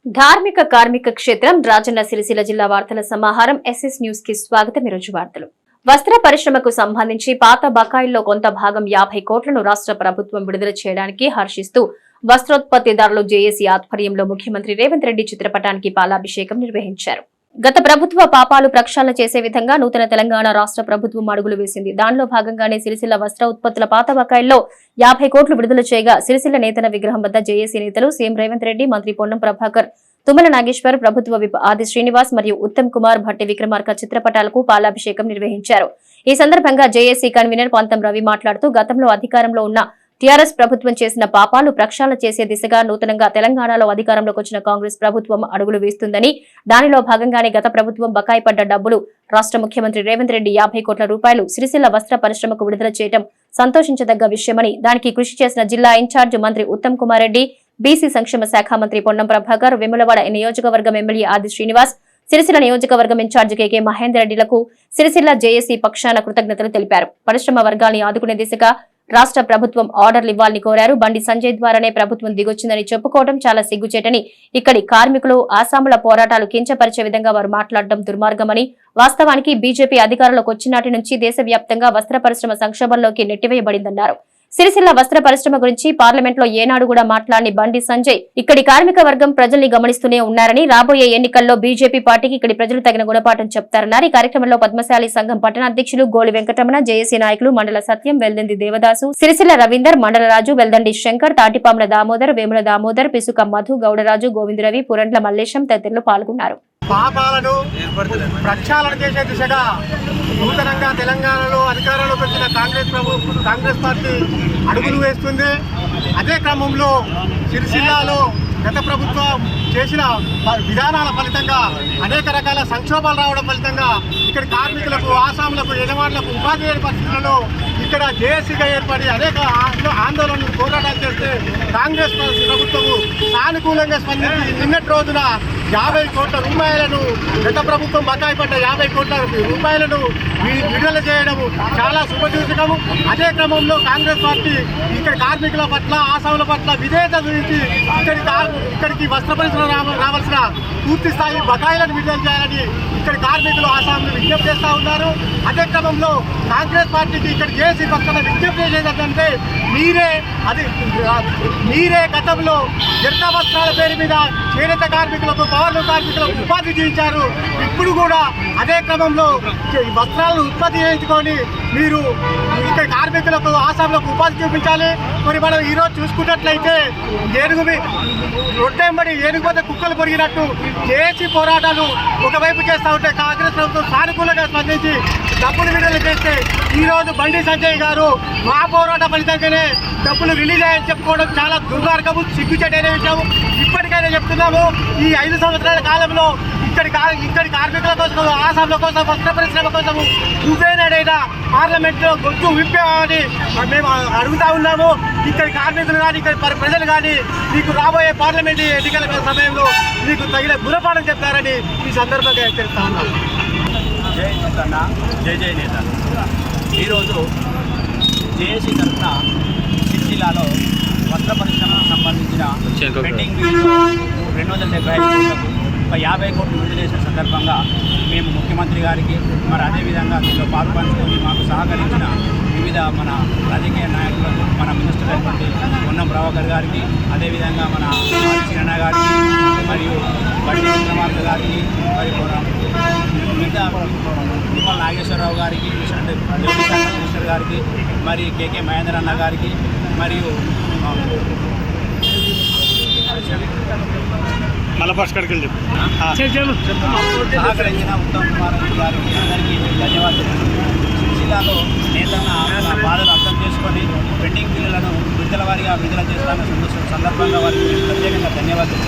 ధార్మిక కార్మిక క్షేత్రం రాజన్న సిరిసిల్ల జిల్లా వార్తల సమాహారం ఎస్ఎస్ న్యూస్ కి స్వాగతం. ఈరోజు వార్తలు. వస్త్ర పరిశ్రమకు సంబంధించి పాత బకాయిల్లో కొంత భాగం 50 కోట్లను రాష్ట్ర ప్రభుత్వం విడుదల చేయడానికి హర్షిస్తూ వస్త్రోత్పత్తిదారులు జేఏసీ ఆధ్వర్యంలో ముఖ్యమంత్రి రేవంత్ రెడ్డి చిత్రపటానికి పాలాభిషేకం నిర్వహించారు. గత ప్రభుత్వ పాపాలు ప్రక్షాళన చేసే విధంగా నూతన తెలంగాణ రాష్ట్ర ప్రభుత్వం అడుగులు వేసింది. దానిలో భాగంగానే సిరిసిల్ల వస్త్ర ఉత్పత్తుల పాత బకాయిల్లో 50 కోట్లు విడుదల చేయగా సిరిసిల్ల నేతన విగ్రహం వద్ద జేఏసీ నేతలు సీఎం రేవంత్ రెడ్డి, మంత్రి పొన్నం ప్రభాకర్, తుమ్మల నాగేశ్వర్, ప్రభుత్వ విప్ ఆది శ్రీనివాస్ మరియు ఉత్తమ్ కుమార్, భట్టి విక్రమార్క చిత్రపటాలకు పాలాభిషేకం నిర్వహించారు. ఈ సందర్భంగా జేఏసీ కన్వీనర్ పంతం రవి మాట్లాడుతూ గతంలో అధికారంలో ఉన్న టీఆర్ఎస్ ప్రభుత్వం చేసిన పాపాలు ప్రక్షాళన చేసే దిశగా నూతనంగా తెలంగాణలో అధికారంలోకి వచ్చిన కాంగ్రెస్ ప్రభుత్వం అడుగులు వేస్తుందని, దానిలో భాగంగానే గత ప్రభుత్వం బకాయి పడ్డ డబ్బులు రాష్ట్ర ముఖ్యమంత్రి రేవంత్ రెడ్డి 50 కోట్ల రూపాయలు సిరిసిల్ల వస్త్ర పరిశ్రమకు విడుదల చేయడం సంతోషించదగ్గ విషయమని, దానికి కృషి చేసిన జిల్లా ఇన్ఛార్జ్ మంత్రి ఉత్తమ్ కుమార్ రెడ్డి, బీసీ సంక్షేమ శాఖ మంత్రి పొన్నం ప్రభాకర్, వేములవాడ నియోజకవర్గం ఎమ్మెల్యే ఆది శ్రీనివాస్, సిరిసిల్ల నియోజకవర్గం ఇన్ఛార్జ్ కేకే మహేందర్ రెడ్డిలకు సిరిసిల్ల జేఏసీ పక్షాన కృతజ్ఞతలు తెలిపారు. పరిశ్రమ వర్గాల్ని ఆదుకునే దిశగా రాష్ట్ర ప్రభుత్వం ఆర్డర్లు ఇవ్వాలని కోరారు. బండి సంజయ్ ద్వారానే ప్రభుత్వం దిగొచ్చిందని చెప్పుకోవడం చాలా సిగ్గుచేటని, ఇక్కడి కార్మికులు, ఆసాముల పోరాటాలు కించపరిచే విధంగా వారు మాట్లాడడం దుర్మార్గమని, వాస్తవానికి బీజేపీ అధికారంలోకి వచ్చినాటి నుంచి దేశవ్యాప్తంగా వస్త్ర పరిశ్రమ సంక్షోభంలోకి నెట్టివేయబడిందన్నారు. సిరిసిల్ల వస్త్ర పరిశ్రమ గురించి పార్లమెంట్ లో ఏనాడు కూడా మాట్లాడని బండి సంజయ్ ఇక్కడి కార్మిక వర్గం ప్రజల్ని గమనిస్తూనే ఉన్నారని, రాబోయే ఎన్నికల్లో బీజేపీ పార్టీకి ఇక్కడి ప్రజలు తగిన గుణపాఠం చెప్తారన్నారు. ఈ కార్యక్రమంలో పద్మశాలి సంఘం పట్టణ అధ్యక్షులు గోలి వెంకటరమణ, జేఏసీ నాయకులు మండల సత్యం, వెల్దండి దేవదాసు, సిరిసిల్ల రవీందర్, మండల రాజు, వెల్దండి శంకర్, తాటిపాముల దామోదర్, వేముల దామోదర్, పిసుక మధు, గౌడరాజు, గోవిందరవి, పురండ్ల మల్లేశం తదితరులు పాల్గొన్నారు. పాపాలను ప్రక్షాళన చేసే దిశగా నూతనంగా తెలంగాణలో అధికారంలోకి వచ్చిన కాంగ్రెస్ పార్టీ అడుగులు వేస్తుంది. అదే క్రమంలో సిరిసిల్లాలో గత ప్రభుత్వం చేసిన విధానాల ఫలితంగా అనేక రకాల సంక్షోభాలు రావడం ఫలితంగా ఇక్కడ కార్మికులకు, ఆసాములకు, యజమానులకు ఉపాధి లేని పరిస్థితులలో ఇక్కడ జేఏసీగా ఏర్పడి అనేక ఆందోళనలు, పోరాటాలు చేస్తే కాంగ్రెస్ ప్రభుత్వము సానుకూలంగా స్పందించి నిన్నటి రోజున 50 కోట్ల రూపాయలను, గత ప్రభుత్వం బకాయి పడ్డ 50 కోట్ల రూపాయలను విడుదల చేయడము చాలా శుభసూచకము. అదే క్రమంలో కాంగ్రెస్ పార్టీ ఇక్కడ కార్మికుల పట్ల, ఆసాముల పట్ల విధేయత గురించి ఇక్కడికి వస్త్ర పరిశ్రమ రావాల్సిన పూర్తి స్థాయి బకాయిలను విడుదల చేయాలని ఇక్కడ కార్మికులు, ఆసాములు విజ్ఞప్తి చేస్తూ ఉన్నారు. అదే క్రమంలో కాంగ్రెస్ పార్టీకి ఇక్కడ జేఏసీ పక్షాన విజ్ఞప్తి చేసేదంటే మీరే గతంలో జట్ట వస్త్రాల పేరు మీద చేనేత కార్మికులకు, పౌర కార్మికులకు ఉపాధి చేయించారు. ఇప్పుడు కూడా అదే క్రమంలో వస్త్రాలను ఉత్పత్తి చేయించుకొని మీరు ఇక్కడ కార్మికులకు, ఆసాములకు ఉపాధి చూపించాలి. మరి మనం ఈరోజు చూసుకున్నట్లయితే రొట్టెంబడి ఏనుగుపోతే కుక్కలు పొరిగినట్టు జేఏసీ పోరాటాలు ఒకవైపు చేస్తూ ఉంటే కాంగ్రెస్ ప్రభుత్వం సానుకూలంగా స్పందించి డబ్బులు విడుదల చేస్తే ఈరోజు బండి సంజయ్ గారు మా పోరాట ఫలితంగానే డబ్బులు రిలీజ్ అయ్యని చెప్పుకోవడం చాలా దుర్మార్గము, సిగ్గుచేటైన విషయం. ఇప్పటికైనా చెప్తున్నాము, ఈ 5 సంవత్సరాల కాలంలో ఇక్కడి కార్మికుల కోసం, ఆసాముల కోసం, వస్త్ర పరిశ్రమ కోసం నువ్వేనాడైనా పార్లమెంట్లో గొంతు విప్పామని మేము అడుగుతా ఉన్నాము. ఇక్కడి కార్మికులు కానీ, ఇక్కడ ప్రజలు కానీ మీకు రాబోయే పార్లమెంట్ ఎన్నికల సమయంలో మీకు తగిన గుణపాఠం చెప్తారని ఈ సందర్భంగా హెచ్చరిస్తా ఉన్నాము. జై నేతన్న, జై జై నేత. ఈరోజు జేఏసీ తరఫున సిరిసిల్లాలో వస్త్ర పరిశ్రమకు సంబంధించిన పెండింగ్ 275 కోట్లకు 50 కోట్లు విడుదల చేసిన సందర్భంగా మేము ముఖ్యమంత్రి గారికి, మరి అదేవిధంగా దీనిలో పాల్పంచుకొని మాకు సహకరించిన వివిధ మన రాజకీయ నాయకులకు, మన మినిస్టర్ అయినటువంటి పొన్నం ప్రభాకర్ గారికి, అదేవిధంగా మన చిన్న గారికి, మరియు బండి విక్రమార్క గారికి, మరియు మిగతా తుమ్మల నాగేశ్వరరావు గారికి, అంటే మినిస్టర్ గారికి, మరి కేకే మహేందర్ అన్న గారికి, మరియు సహకరించిన ఉత్తమ్ కుమార్ గారికి అందరికీ ధన్యవాదాలు. జిల్లాలో నేతన్న బాధలు అర్థం చేసుకొని పెండింగ్ బిల్లులను విడుదల వారిగా విడుదల చేస్తానన్న సందర్భంగా వారికి ప్రత్యేకంగా ధన్యవాదాలు.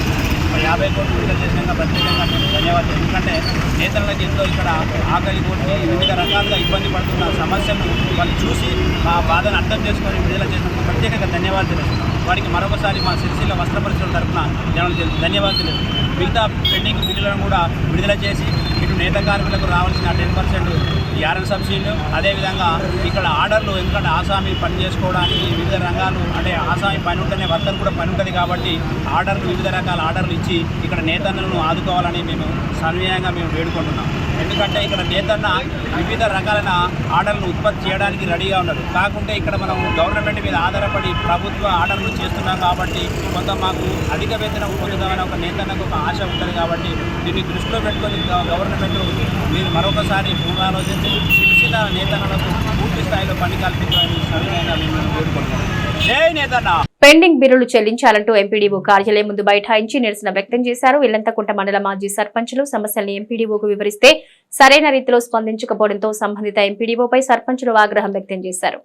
50 కోట్లు విడుదల చేసినాక ప్రత్యేకంగా మేము ధన్యవాదాలు. ఎందుకంటే నేతలకు ఎంతో ఇక్కడ ఆకలి కొట్టి వివిధ రకాలుగా ఇబ్బంది పడుతున్న సమస్యలను వాళ్ళు చూసి మా బాధను అర్థం చేసుకొని విడుదల చేసినందుకు ప్రత్యేకంగా ధన్యవాదాలు. వారికి మరొకసారి మా సిరిసిల్ల వస్త్ర పరిశ్రమ తరఫున ధన్యవాదాలు. మిగతా పెండింగ్ బిల్లులను కూడా విడుదల చేసి ఇటు నేత కార్మికులకు రావాల్సిన 10% యారన్ సబ్సిడీలు, అదేవిధంగా ఇక్కడ ఆర్డర్లు, ఎందుకంటే ఆసామి పని చేసుకోవడానికి వివిధ రంగాలు, అంటే ఆసామి పని ఉంటేనే వర్కర్ కూడా పని ఉంటుంది కాబట్టి ఆర్డర్లు, వివిధ రకాల ఆర్డర్లు ఇచ్చి ఇక్కడ నేతన్నలను ఆదుకోవాలని మేము సన్వయంగా వేడుకుంటున్నాం. ఎందుకంటే ఇక్కడ నేతన్న వివిధ రకాలైన ఆర్డర్లు ఉత్పత్తి చేయడానికి రెడీగా ఉన్నారు. కాకుంటే ఇక్కడ మనం గవర్నమెంట్ మీద ఆధారపడి ప్రభుత్వ ఆర్డర్లు చేస్తున్నాం కాబట్టి కొంత మాకు అధిక వేతనం పొందుతామని ఒక నేతన్నకు ఒక ఆశ ఉంటుంది. కాబట్టి దీన్ని దృష్టిలో పెట్టుకొని గవర్నమెంట్ మీరు మరొకసారి పునరాలోచించి సిరిసిల్ల నేతన్నలకు పూర్తి స్థాయిలో పని కల్పించాలని సవినయంగా మేము కోరుకుంటున్నాం. జై నేతన్న. పెండింగ్ బిల్లులు చెల్లించాలంటూ ఎంపీడీఓ కార్యాలయం ముందు బైఠాయించి నిరసన వ్యక్తం చేశారు. ఇల్లంతకుంట మండల మాజీ సర్పంచులు సమస్యల్ని ఎంపీడీఓకు వివరిస్తే సరైన రీతిలో స్పందించకపోవడంతో సంబంధిత ఎంపీడీఓపై సర్పంచులు ఆగ్రహం వ్యక్తం చేశారు.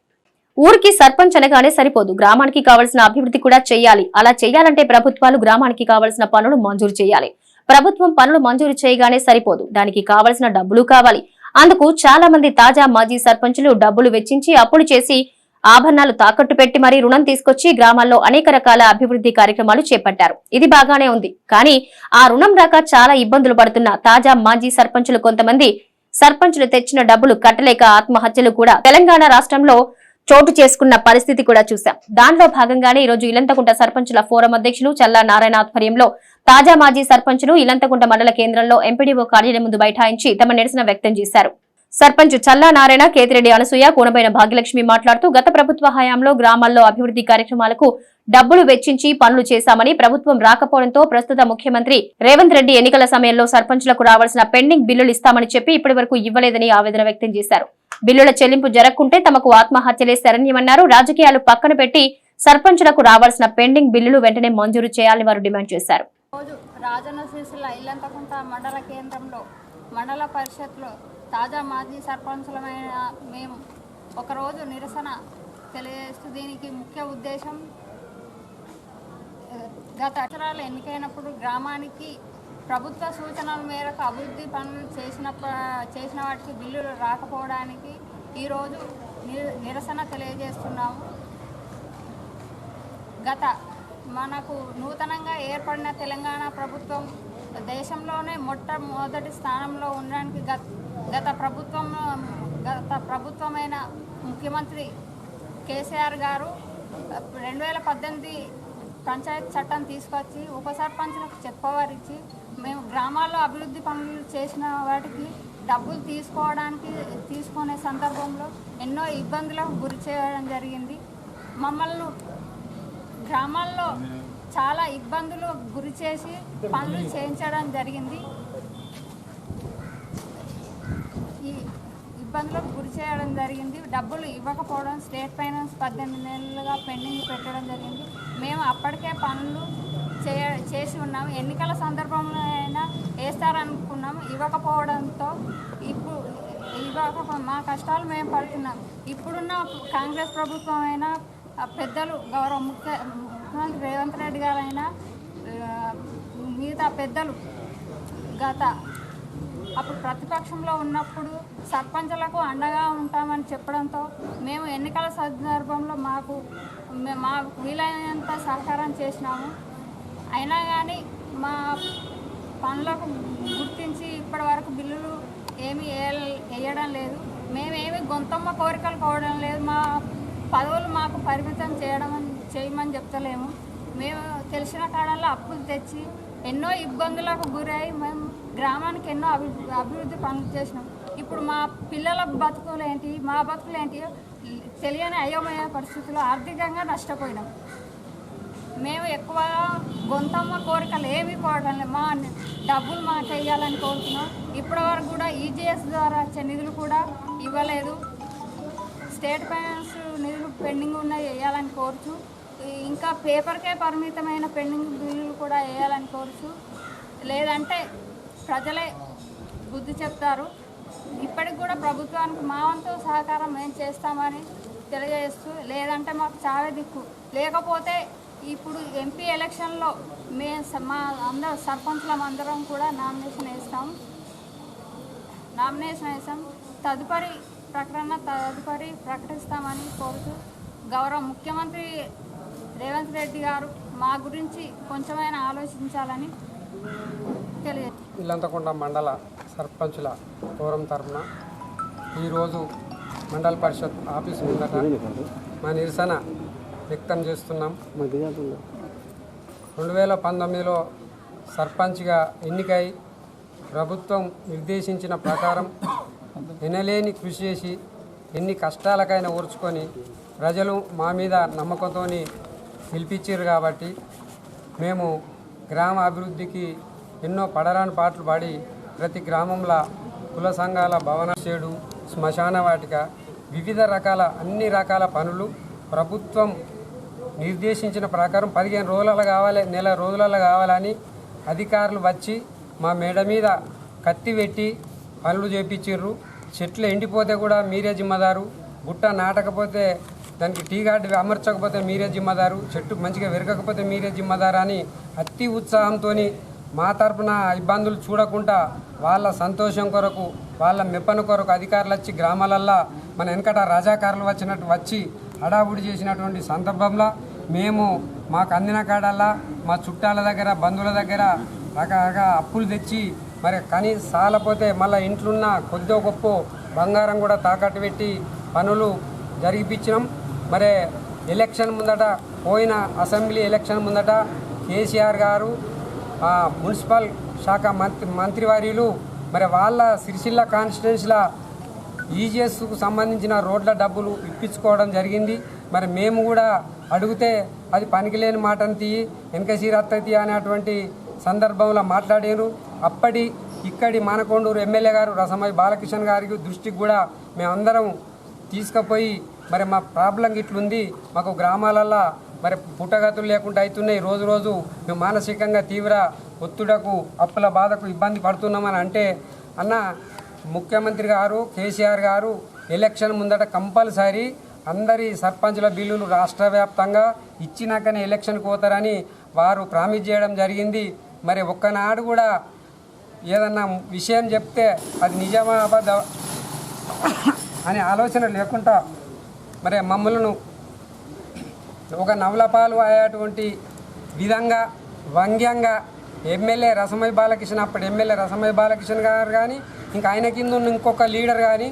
ఊరికి సర్పంచ్ అనగానే సరిపోదు, గ్రామానికి కావాల్సిన అభివృద్ధి కూడా చేయాలి. అలా చేయాలంటే ప్రభుత్వాలు గ్రామానికి కావాల్సిన పనులు మంజూరు చేయాలి. ప్రభుత్వం పనులు మంజూరు చేయగానే సరిపోదు, దానికి కావాల్సిన డబ్బులు కావాలి. అందుకు చాలా మంది తాజా మాజీ సర్పంచులు డబ్బులు వెచ్చించి అప్పులు చేసి ఆభరణాలు తాకట్టు పెట్టి మరీ రుణం తీసుకొచ్చి గ్రామాల్లో అనేక రకాల అభివృద్ధి కార్యక్రమాలు చేపట్టారు. ఇది బాగానే ఉంది, కానీ ఆ రుణం రాక చాలా ఇబ్బందులు పడుతున్న తాజా మాజీ సర్పంచులు కొంతమంది సర్పంచులు తెచ్చిన డబ్బులు కట్టలేక ఆత్మహత్యలు కూడా తెలంగాణ రాష్ట్రంలో చోటు చేసుకున్న పరిస్థితి కూడా చూశాం. దానిలో భాగంగానే ఈ రోజు ఇల్లంతకుంట సర్పంచుల ఫోరం అధ్యక్షులు చల్లా నారాయణ ఆధ్వర్యంలో తాజా మాజీ సర్పంచులు ఇల్లంతకుంట మండల కేంద్రంలో ఎంపీడీఓ కార్యాలయం ముందు బైఠాయించి తమ నిరసన వ్యక్తం చేశారు. సర్పంచ్ చల్లా నారాయణ, కేతిరెడ్డి అనసూయ, కూనబైన భాగ్యలక్ష్మి మాట్లాడుతూ గత ప్రభుత్వ హయాంలో గ్రామాల్లో అభివృద్ధి కార్యక్రమాలకు డబ్బులు వెచ్చించి పనులు చేశామని, ప్రభుత్వం రాకపోవడంతో ప్రస్తుత ముఖ్యమంత్రి రేవంత్ రెడ్డి ఎన్నికల సమయంలో సర్పంచులకు రావాల్సిన పెండింగ్ బిల్లులు ఇస్తామని చెప్పి ఇప్పటి వరకు ఇవ్వలేదని ఆవేదన వ్యక్తం చేశారు. బిల్లుల చెల్లింపు జరగకుంటే తమకు ఆత్మహత్యలే శరణ్యమన్నారు. రాజకీయాలు పక్కన పెట్టి సర్పంచులకు రావాల్సిన పెండింగ్ బిల్లులు వెంటనే మంజూరు చేయాలని వారు డిమాండ్ చేశారు. రాజన్న సిరిసిల్ల ఇల్లంతకుంట మండల కేంద్రంలో మండల పరిషత్లో తాజా మాజీ సర్పంచులమైన మేము ఒకరోజు నిరసన తెలియజేస్తూ దీనికి ముఖ్య ఉద్దేశం గత అక్షరాలు ఎన్నికైనప్పుడు గ్రామానికి ప్రభుత్వ సూచనల మేరకు అభివృద్ధి పనులు చేసిన వాటికి బిల్లులు రాకపోవడానికి ఈరోజు నిరసన తెలియజేస్తున్నాము. మనకు నూతనంగా ఏర్పడిన తెలంగాణ ప్రభుత్వం దేశంలోనే మొట్టమొదటి స్థానంలో ఉండడానికి గత ప్రభుత్వమైన ముఖ్యమంత్రి కేసీఆర్ గారు 2018 పంచాయతీ చట్టం తీసుకొచ్చి ఉప సర్పంచులకు చెప్పవరిచ్చి మేము గ్రామాల్లో అభివృద్ధి పనులు చేసిన వాటికి డబ్బులు తీసుకునే సందర్భంలో ఎన్నో ఇబ్బందులకు గురి చేయడం జరిగింది. మమ్మల్ని గ్రామాల్లో చాలా ఇబ్బందులు గురి చేసి పనులు చేయించడం జరిగింది. ఈ ఇబ్బందులకు గురి చేయడం జరిగింది. డబ్బులు ఇవ్వకపోవడం, స్టేట్ ఫైనాన్స్ 18 నెలలుగా పెండింగ్ పెట్టడం జరిగింది. మేము అప్పటికే పనులు చేసి ఉన్నాము. ఎన్నికల సందర్భంలో అయినా వేస్తారనుకున్నాము. ఇవ్వకపోవడంతో మా కష్టాలు మేము పడుతున్నాం. ఇప్పుడున్న కాంగ్రెస్ ప్రభుత్వం అయినా పెద్దలు గౌరవ ముఖ్యమంత్రి రేవంత్ రెడ్డి గారైనా మిగతా పెద్దలు అప్పుడు ప్రతిపక్షంలో ఉన్నప్పుడు సర్పంచులకు అండగా ఉంటామని చెప్పడంతో మేము ఎన్నికల సందర్భంలో మాకు వీలైనంత సహకారం చేసినాము. అయినా కానీ మా పనులకు గుర్తించి ఇప్పటి వరకు బిల్లులు ఏమీ వేయడం లేదు. మేమేమి గొంతమ్మ కోరికలు కోవడం లేదు. మా పదవులు మాకు పరిమితం చేయమని చెప్తలేము. మేము తెలిసిన కాడల్లో అప్పులు తెచ్చి ఎన్నో ఇబ్బందులకు గురై మేము గ్రామానికి ఎన్నో అభివృద్ధి పనులు చేసినాం. ఇప్పుడు మా పిల్లల బతుకులు ఏంటి, మా బతుకులు ఏంటి తెలియని అయోమయ పరిస్థితుల్లో ఆర్థికంగా నష్టపోయినాం. మేము ఎక్కువగా గొంతమ్మ కోరికలు ఏమీ కోరడం లేదు. మా డబ్బులు మాకు వేయాలని కోరుతున్నాం. ఇప్పటివరకు కూడా ఈజీఎస్ ద్వారా వచ్చే నిధులు కూడా ఇవ్వలేదు. స్టేట్ ఫైనాన్స్ నిధులు పెండింగ్ ఉన్నాయి, వేయాలని కోరుచు. ఇంకా పేపర్కే పరిమితమైన పెండింగ్ బిల్లులు కూడా వేయాలని కోరుచు. లేదంటే ప్రజలే బుద్ధి చెప్తారు. ఇప్పటికి కూడా ప్రభుత్వానికి మా వంతు సహకారం మేము చేస్తామని తెలియజేస్తూ, లేదంటే మాకు చాలా దిక్కు. లేకపోతే ఇప్పుడు ఎంపీ ఎలక్షన్లో మా సర్పంచులందరం కూడా నామినేషన్ వేస్తాం. తదుపరి ప్రకటిస్తామని కోరుతూ గౌరవ ముఖ్యమంత్రి రేవంత్ రెడ్డి గారు మా గురించి కొంచెమైనా ఆలోచించాలని తెలియజేస్తారు. ఇల్లంతకుంట మండల సర్పంచుల ఫోరం తరఫున ఈరోజు మండల పరిషత్ ఆఫీస్ ముందట మా నిరసన వ్యక్తం చేస్తున్నాం. 2019లో సర్పంచ్గా ఎన్నికై ప్రభుత్వం నిర్దేశించిన ప్రకారం ఎనలేని కృషి చేసి ఎన్ని కష్టాలకైనా ఓర్చుకొని ప్రజలు మా మీద నమ్మకంతో గెలిపించారు కాబట్టి మేము గ్రామ అభివృద్ధికి ఎన్నో పడరాని పాటలు పాడి ప్రతి గ్రామంలో కుల సంఘాల భవన షేడు, శ్మశాన వాటిక, వివిధ రకాల అన్ని రకాల పనులు ప్రభుత్వం నిర్దేశించిన ప్రకారం 15 రోజులలో కావాలి, నెల రోజులలో కావాలని అధికారులు వచ్చి మా మేడ మీద కత్తి పెట్టి పనులు చేపించారు. చెట్లు ఎండిపోతే కూడా మీరే జిమ్మదారు, గుట్ట నాటకపోతే దానికి టీ గార్డు అమర్చకపోతే మీరే జిమ్మదారు, చెట్టు మంచిగా పెరగకపోతే మీరే జిమ్మదారు అని అతి ఉత్సాహంతో మా తరపున ఇబ్బందులు చూడకుండా వాళ్ళ సంతోషం కొరకు, వాళ్ళ మెప్పన కొరకు అధికారులు వచ్చి గ్రామాలల్లో మన వెనకట రజాకారులు వచ్చినట్టు వచ్చి హడావుడి చేసినటువంటి సందర్భంలో మేము మాకు అందిన కాడల్లా మా చుట్టాల దగ్గర, బంధువుల దగ్గర రకరకాల అప్పులు తెచ్చి మరి కానీ సాలపోతే మళ్ళీ ఇంట్లున్న కొద్దో గొప్ప బంగారం కూడా తాకట్టు పెట్టి పనులు జరిగిపించినాం. మరి ఎలక్షన్ ముందట, పోయిన అసెంబ్లీ ఎలక్షన్ ముందట కేసీఆర్ గారు మున్సిపల్ శాఖ మంత్రివర్యులు మరి వాళ్ళ సిరిసిల్ల కాన్స్టిట్యున్సీలో ఈజీఎస్కు సంబంధించిన రోడ్ల డబ్బులు ఇప్పించుకోవడం జరిగింది. మరి మేము కూడా అడిగితే అది పనికిలేని మాటను తీయి వెనకసీరత్తతి అనేటువంటి సందర్భంలో మాట్లాడారు. అప్పటి ఇక్కడి మానకొండూరు ఎమ్మెల్యే గారు రసమయ్య బాలకృష్ణ గారికి దృష్టికి కూడా మేమందరం తీసుకుపోయి మరి మా ప్రాబ్లం ఇట్లుంది, మాకు గ్రామాలల్లో మరి పుట్టగతులు లేకుండా అవుతున్నాయి, రోజు రోజు మేము మానసికంగా తీవ్ర ఒత్తిడకు, అప్పుల బాధకు ఇబ్బంది పడుతున్నామని అంటే, అన్న ముఖ్యమంత్రి గారు కేసీఆర్ గారు ఎలక్షన్ ముందట కంపల్సరీ అందరి సర్పంచుల బిల్లులు రాష్ట్ర వ్యాప్తంగా ఇచ్చినాకనే ఎలక్షన్కి పోతారని వారు ప్రామిస్ చేయడం జరిగింది. మరి ఒక్కనాడు కూడా ఏదన్నా విషయం చెప్తే అది నిజమా అబద్ధ అనే ఆలోచన లేకుండా మరి మమ్మల్ని ఒక నవలపాలు అయ్యేటువంటి విధంగా వ్యంగ్యంగా ఎమ్మెల్యే రసమయ్య బాలకృష్ణ, అప్పటి ఎమ్మెల్యే రసమయ్య బాలకృష్ణ గారు కానీ ఇంకా ఆయన కింద ఉన్న ఇంకొక లీడర్ కానీ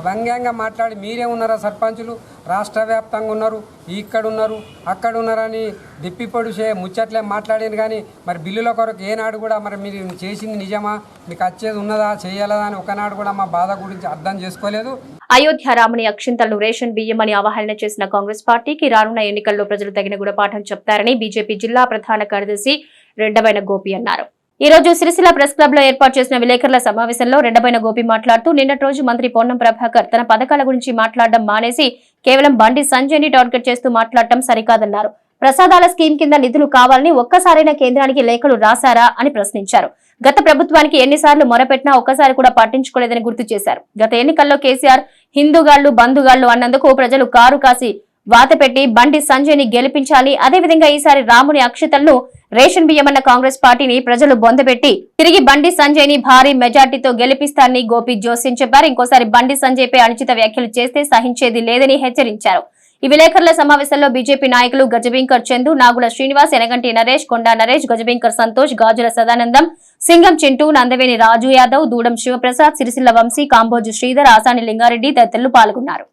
వ్యంగ్యంగా మాట్లాడి మీరే ఉన్నారా సర్పంచులు, రాష్ట్ర వ్యాప్తంగా ఉన్నారు, ఇక్కడ ఉన్నారు, అక్కడ ఉన్నారని దిప్పిపొడి ముచ్చట్లే మాట్లాడాను. కానీ మరి బిల్లుల కొరకు ఏనాడు కూడా మరి మీరు చేసింది నిజమా, మీకు వచ్చేది ఉన్నదా, చేయాలదా అని ఒకనాడు కూడా మా బాధ గురించి అర్థం చేసుకోలేదు. అయోధ్య రాముని అక్షింతలను రేషన్ బియ్యం అని అవహేళన చేసిన కాంగ్రెస్ పార్టీకి రానున్న ఎన్నికల్లో ప్రజలు తగిన గుణపాఠం చెప్తారని బీజేపీ జిల్లా ప్రధాన కార్యదర్శి రెండబైన గోపి అన్నారు. ఈ రోజు సిరిసిల్ల ప్రెస్ క్లబ్ లో ఏర్పాటు చేసిన విలేకరుల సమావేశంలో రెండబైన గోపి మాట్లాడుతూ నిన్నటి రోజు మంత్రి పొన్నం ప్రభాకర్ తన పథకాల గురించి మాట్లాడడం మానేసి కేవలం బండి సంజయ్ ని టార్గెట్ చేస్తూ మాట్లాడటం సరికాదన్నారు. ప్రసాదాల స్కీమ్ కింద నిధులు కావాలని ఒక్కసారైనా కేంద్రానికి లేఖలు రాశారా అని ప్రశ్నించారు. గత ప్రభుత్వానికి ఎన్నిసార్లు మొరపెట్టినా ఒక్కసారి కూడా పట్టించుకోలేదని గుర్తు చేశారు. గత ఎన్నికల్లో కేసీఆర్ హిందూగాళ్లు బంధుగాళ్లు అన్నందుకు ప్రజలు కారు కాసి వాతపెట్టి బండి సంజయ్ ని గెలిపించాలని, అదేవిధంగా ఈసారి రాముని అక్షితలను రేషన్ బియ్యమన్న కాంగ్రెస్ పార్టీని ప్రజలు బొందపెట్టి తిరిగి బండి సంజయ్ ని భారీ మెజార్టీతో గెలిపిస్తారని గోపి జోస్యం చెప్పారు. ఇంకోసారి బండి సంజయ్ పై అనుచిత వ్యాఖ్యలు చేస్తే సహించేది లేదని హెచ్చరించారు. ఈ విలేకరుల సమావేశంలో బీజేపీ నాయకులు గజబింకర్ చందు, నాగుల శ్రీనివాస్, ఎనగంటి నరేష్, కొండా నరేష్, గజబింకర్ సంతోష్, గాజుల సదానందం, సింగం చింటూ, నందవేని రాజు యాదవ్, దూడం శివప్రసాద్, సిరిసిల్ల వంశీ, కాంబోజు శ్రీధర్, ఆసాని లింగారెడ్డి తదితరులు పాల్గొన్నారు.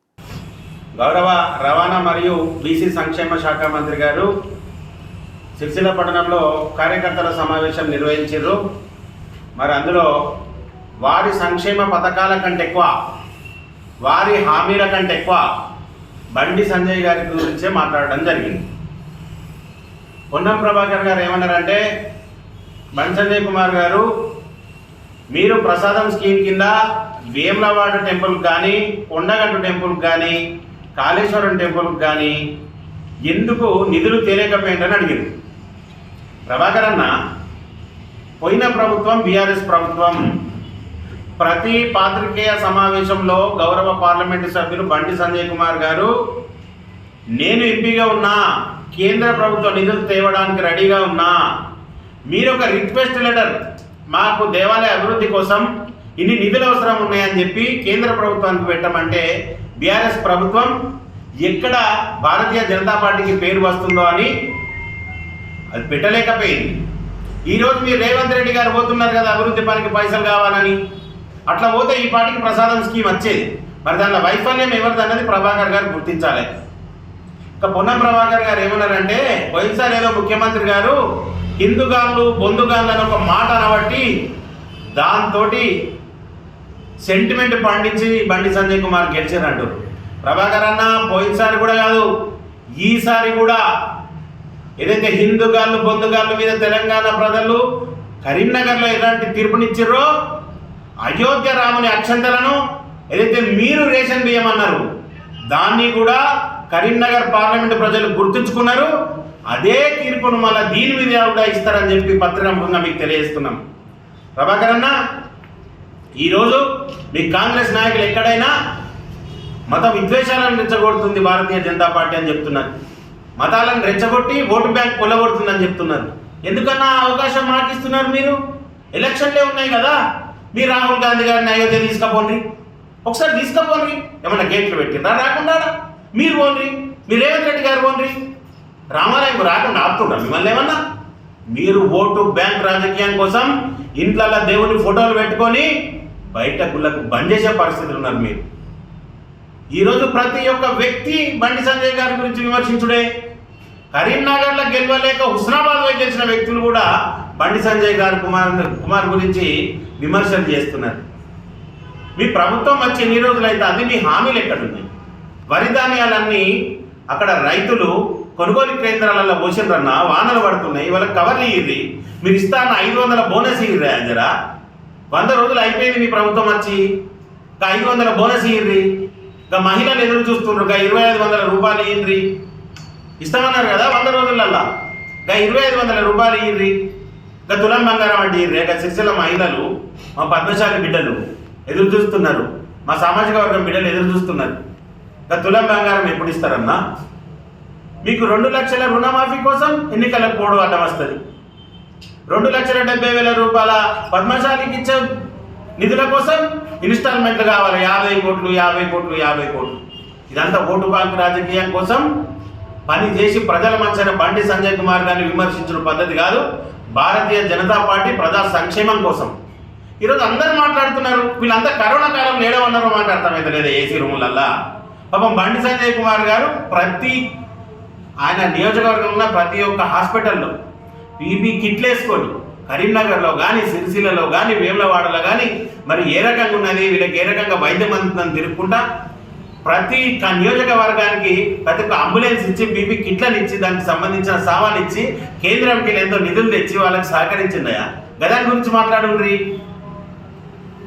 గౌరవ రవాణా మరియు బీసీ సంక్షేమ శాఖ మంత్రి గారు సిరిసిల్ల పట్టణంలో కార్యకర్తల సమావేశం నిర్వహించారు. మరి అందులో వారి సంక్షేమ పథకాల కంటే ఎక్కువ, వారి హామీల కంటే ఎక్కువ బండి సంజయ్ గారి గురించే మాట్లాడడం జరిగింది. పొన్నం ప్రభాకర్ గారు ఏమన్నారంటే, బండి సంజయ్ కుమార్ గారు మీరు ప్రసాదం స్కీమ్ కింద వేములవాడ టెంపుల్కి కానీ, కొండగట్టు టెంపుల్కి కానీ, కాళేశ్వరం టెంపుల్కి కానీ ఎందుకు నిధులు తేలేకపోయిందని అడిగింది. ప్రభాకర్ అన్న, పోయిన ప్రభుత్వం బీఆర్ఎస్ ప్రభుత్వం ప్రతి పాత్రికేయ సమావేశంలో గౌరవ పార్లమెంటు సభ్యులు బండి సంజయ్ కుమార్ గారు నేను ఎంపీగా ఉన్నా, కేంద్ర ప్రభుత్వ నిధులు తేవడానికి రెడీగా ఉన్నా, మీరు ఒక రిక్వెస్ట్ లెటర్ మాకు దేవాలయ అభివృద్ధి కోసం ఇన్ని నిధులు అవసరం ఉన్నాయని చెప్పి కేంద్ర ప్రభుత్వానికి పెట్టమంటే బీఆర్ఎస్ ప్రభుత్వం ఎక్కడ భారతీయ జనతా పార్టీకి పేరు వస్తుందో అని అది పెట్టలేకపోయింది. ఈరోజు మీరు రేవంత్ రెడ్డి గారు పోతున్నారు కదా అభివృద్ధి పనికి పైసలు కావాలని, అట్లా పోతే ఈ పాటికి ప్రసాదం స్కీమ్ వచ్చేది. మరి దానిలో వైఫల్యం ఎవరిది అన్నది ప్రభాకర్ గారు గుర్తించాలి. ఇక పొన్నం ప్రభాకర్ గారు ఏమన్నారంటే, పోయినసారి ఏదో ముఖ్యమంత్రి గారు హిందుగాళ్ళు బొందుగాళ్ళు అని ఒక మాట అనబట్టి దాంతో సెంటిమెంట్ పండించి బండి సంజయ్ కుమార్ గెలిచారంటూ. ప్రభాకర్ అన్న పోయినసారి కూడా కాదు, ఈసారి కూడా ఏదైతే హిందుగాళ్ళు బొందుగాళ్ళ మీద తెలంగాణ ప్రజలు కరీంనగర్లో ఎలాంటి తీర్పునిచ్చిర్రో, అయోధ్య రాముని అక్షంతలను ఏదైతే మీరు రేషన్ బియ్యం అన్నారు దాన్ని కూడా కరీంనగర్ పార్లమెంటు ప్రజలు గుర్తుంచుకున్నారు. అదే తీర్పును మళ్ళీ దీని మీద కూడా ఇస్తారని చెప్పి పత్రికంగా మీకు తెలియజేస్తున్నాం. ప్రభాకర్ అన్న, ఈరోజు మీ కాంగ్రెస్ నాయకులు ఎక్కడైనా మత విద్వేషాలను రెచ్చగొడుతుంది భారతీయ జనతా పార్టీ అని చెప్తున్నారు. మతాలను రెచ్చగొట్టి ఓటు బ్యాంక్ కొల్లగొడుతుందని చెప్తున్నారు. ఎందుకన్నా అవకాశం మాకిస్తున్నారు? మీరు ఎలక్షన్లే ఉన్నాయి కదా, మీరు రాహుల్ గాంధీ గారిని అయోధ్య తీసుకపోండి, ఒకసారి తీసుకపోండి. ఏమన్నా గేట్లు పెట్టిందా? రాకుండా మీరు పోండి, మీరు రేవంత్ రెడ్డి గారు పోండి. రామాలయంకు రాకుండా ఆపుతున్నారు మిమ్మల్ని ఏమన్నా? మీరు ఓటు బ్యాంక్ రాజకీయం కోసం ఇంట్లల్లో దేవుని ఫోటోలు పెట్టుకొని బయట గుళ్ళకు బంద్ చేసే పరిస్థితులు ఉన్నారు మీరు. ఈరోజు ప్రతి ఒక్క వ్యక్తి బండి సంజయ్ గారి గురించి విమర్శించుడే. కరీంనగర్లో గెలవలేక హుస్నాబాద్ వైపు గెలిచిన వ్యక్తులు కూడా బండి సంజయ్ గారు కుమార్ గురించి విమర్శలు చేస్తున్నారు. మీ ప్రభుత్వం వచ్చి ఎన్ని రోజులైతే అది మీ హామీలు ఎక్కడున్నాయి? వరి ధాన్యాలన్నీ అక్కడ రైతులు కొనుగోలు కేంద్రాలలో పోసిండ్రన్నా, వానలు పడుతున్నాయి, వాళ్ళకి కవర్లు ఇయ్యి. మీరు ఇస్తాన్న 500 బోనస్ ఇయ్యిర్రా జరా. 100 రోజులు అయిపోయింది మీ ప్రభుత్వం వచ్చి, 500 బోనస్ ఇయ్యి. ఇక మహిళలు ఎదురు చూస్తుండ్రు, 2500 రూపాయలు ఇయ్యి. ఇస్తామన్నారు కదా 100 రోజులల్లా, 2500 రూపాయలు ఇయ్యి. ఇక తులం బంగారం అంటే ఇయ్యి. ఇక సిరిసిల్ల మహిళలు, మా పద్మశాలి బిడ్డలు ఎదురు చూస్తున్నారు, మా సామాజిక వర్గం బిడ్డలు ఎదురు చూస్తున్నారు. ఇక తులం బంగారం ఎప్పుడు ఇస్తారన్నా? మీకు 2 లక్షల రుణమాఫీ కోసం ఎన్నికలకు పోవడం అడ్డం వస్తుంది. 2,70,000 రూపాయల పద్మశాలికి ఇచ్చే నిధుల కోసం ఇన్స్టాల్మెంట్లు కావాలి, 50 కోట్లు 50 కోట్లు 50 కోట్లు. ఇదంతా ఓటు బ్యాంకు రాజకీయం కోసం పని చేసి ప్రజల మధ్యన బండి సంజయ్ కుమార్ గారిని విమర్శించిన పద్ధతి కాదు. భారతీయ జనతా పార్టీ ప్రజా సంక్షేమం కోసం ఈరోజు అందరూ మాట్లాడుతున్నారు. వీళ్ళంతా కరోనా కాలంలో ఏడవన్నారో మాట్లాడతామైతే లేదా ఏసీ రూములల్లా. పాపం బండి సంజయ్ కుమార్ గారు ఆయన నియోజకవర్గంలో ప్రతి ఒక్క హాస్పిటల్లో పీపీ కిట్లు వేసుకొని కరీంనగర్లో కానీ సిరిసిల్లలో కానీ వేములవాడలో కానీ మరి ఏ రకంగా ఉన్నది, వీళ్ళకి ఏ రకంగా వైద్యం అందుతుందని తిరుగుకుంటా ప్రతి నియోజకవర్గానికి ప్రతి ఒక్క అంబులెన్స్ ఇచ్చి పీపీ కిట్లను ఇచ్చి దానికి సంబంధించిన సామాన్ ఇచ్చి కేంద్రంకి ఎంతో నిధులు తెచ్చి వాళ్ళకి సహకరించిందయా. గదాని గురించి మాట్లాడుండ్రి.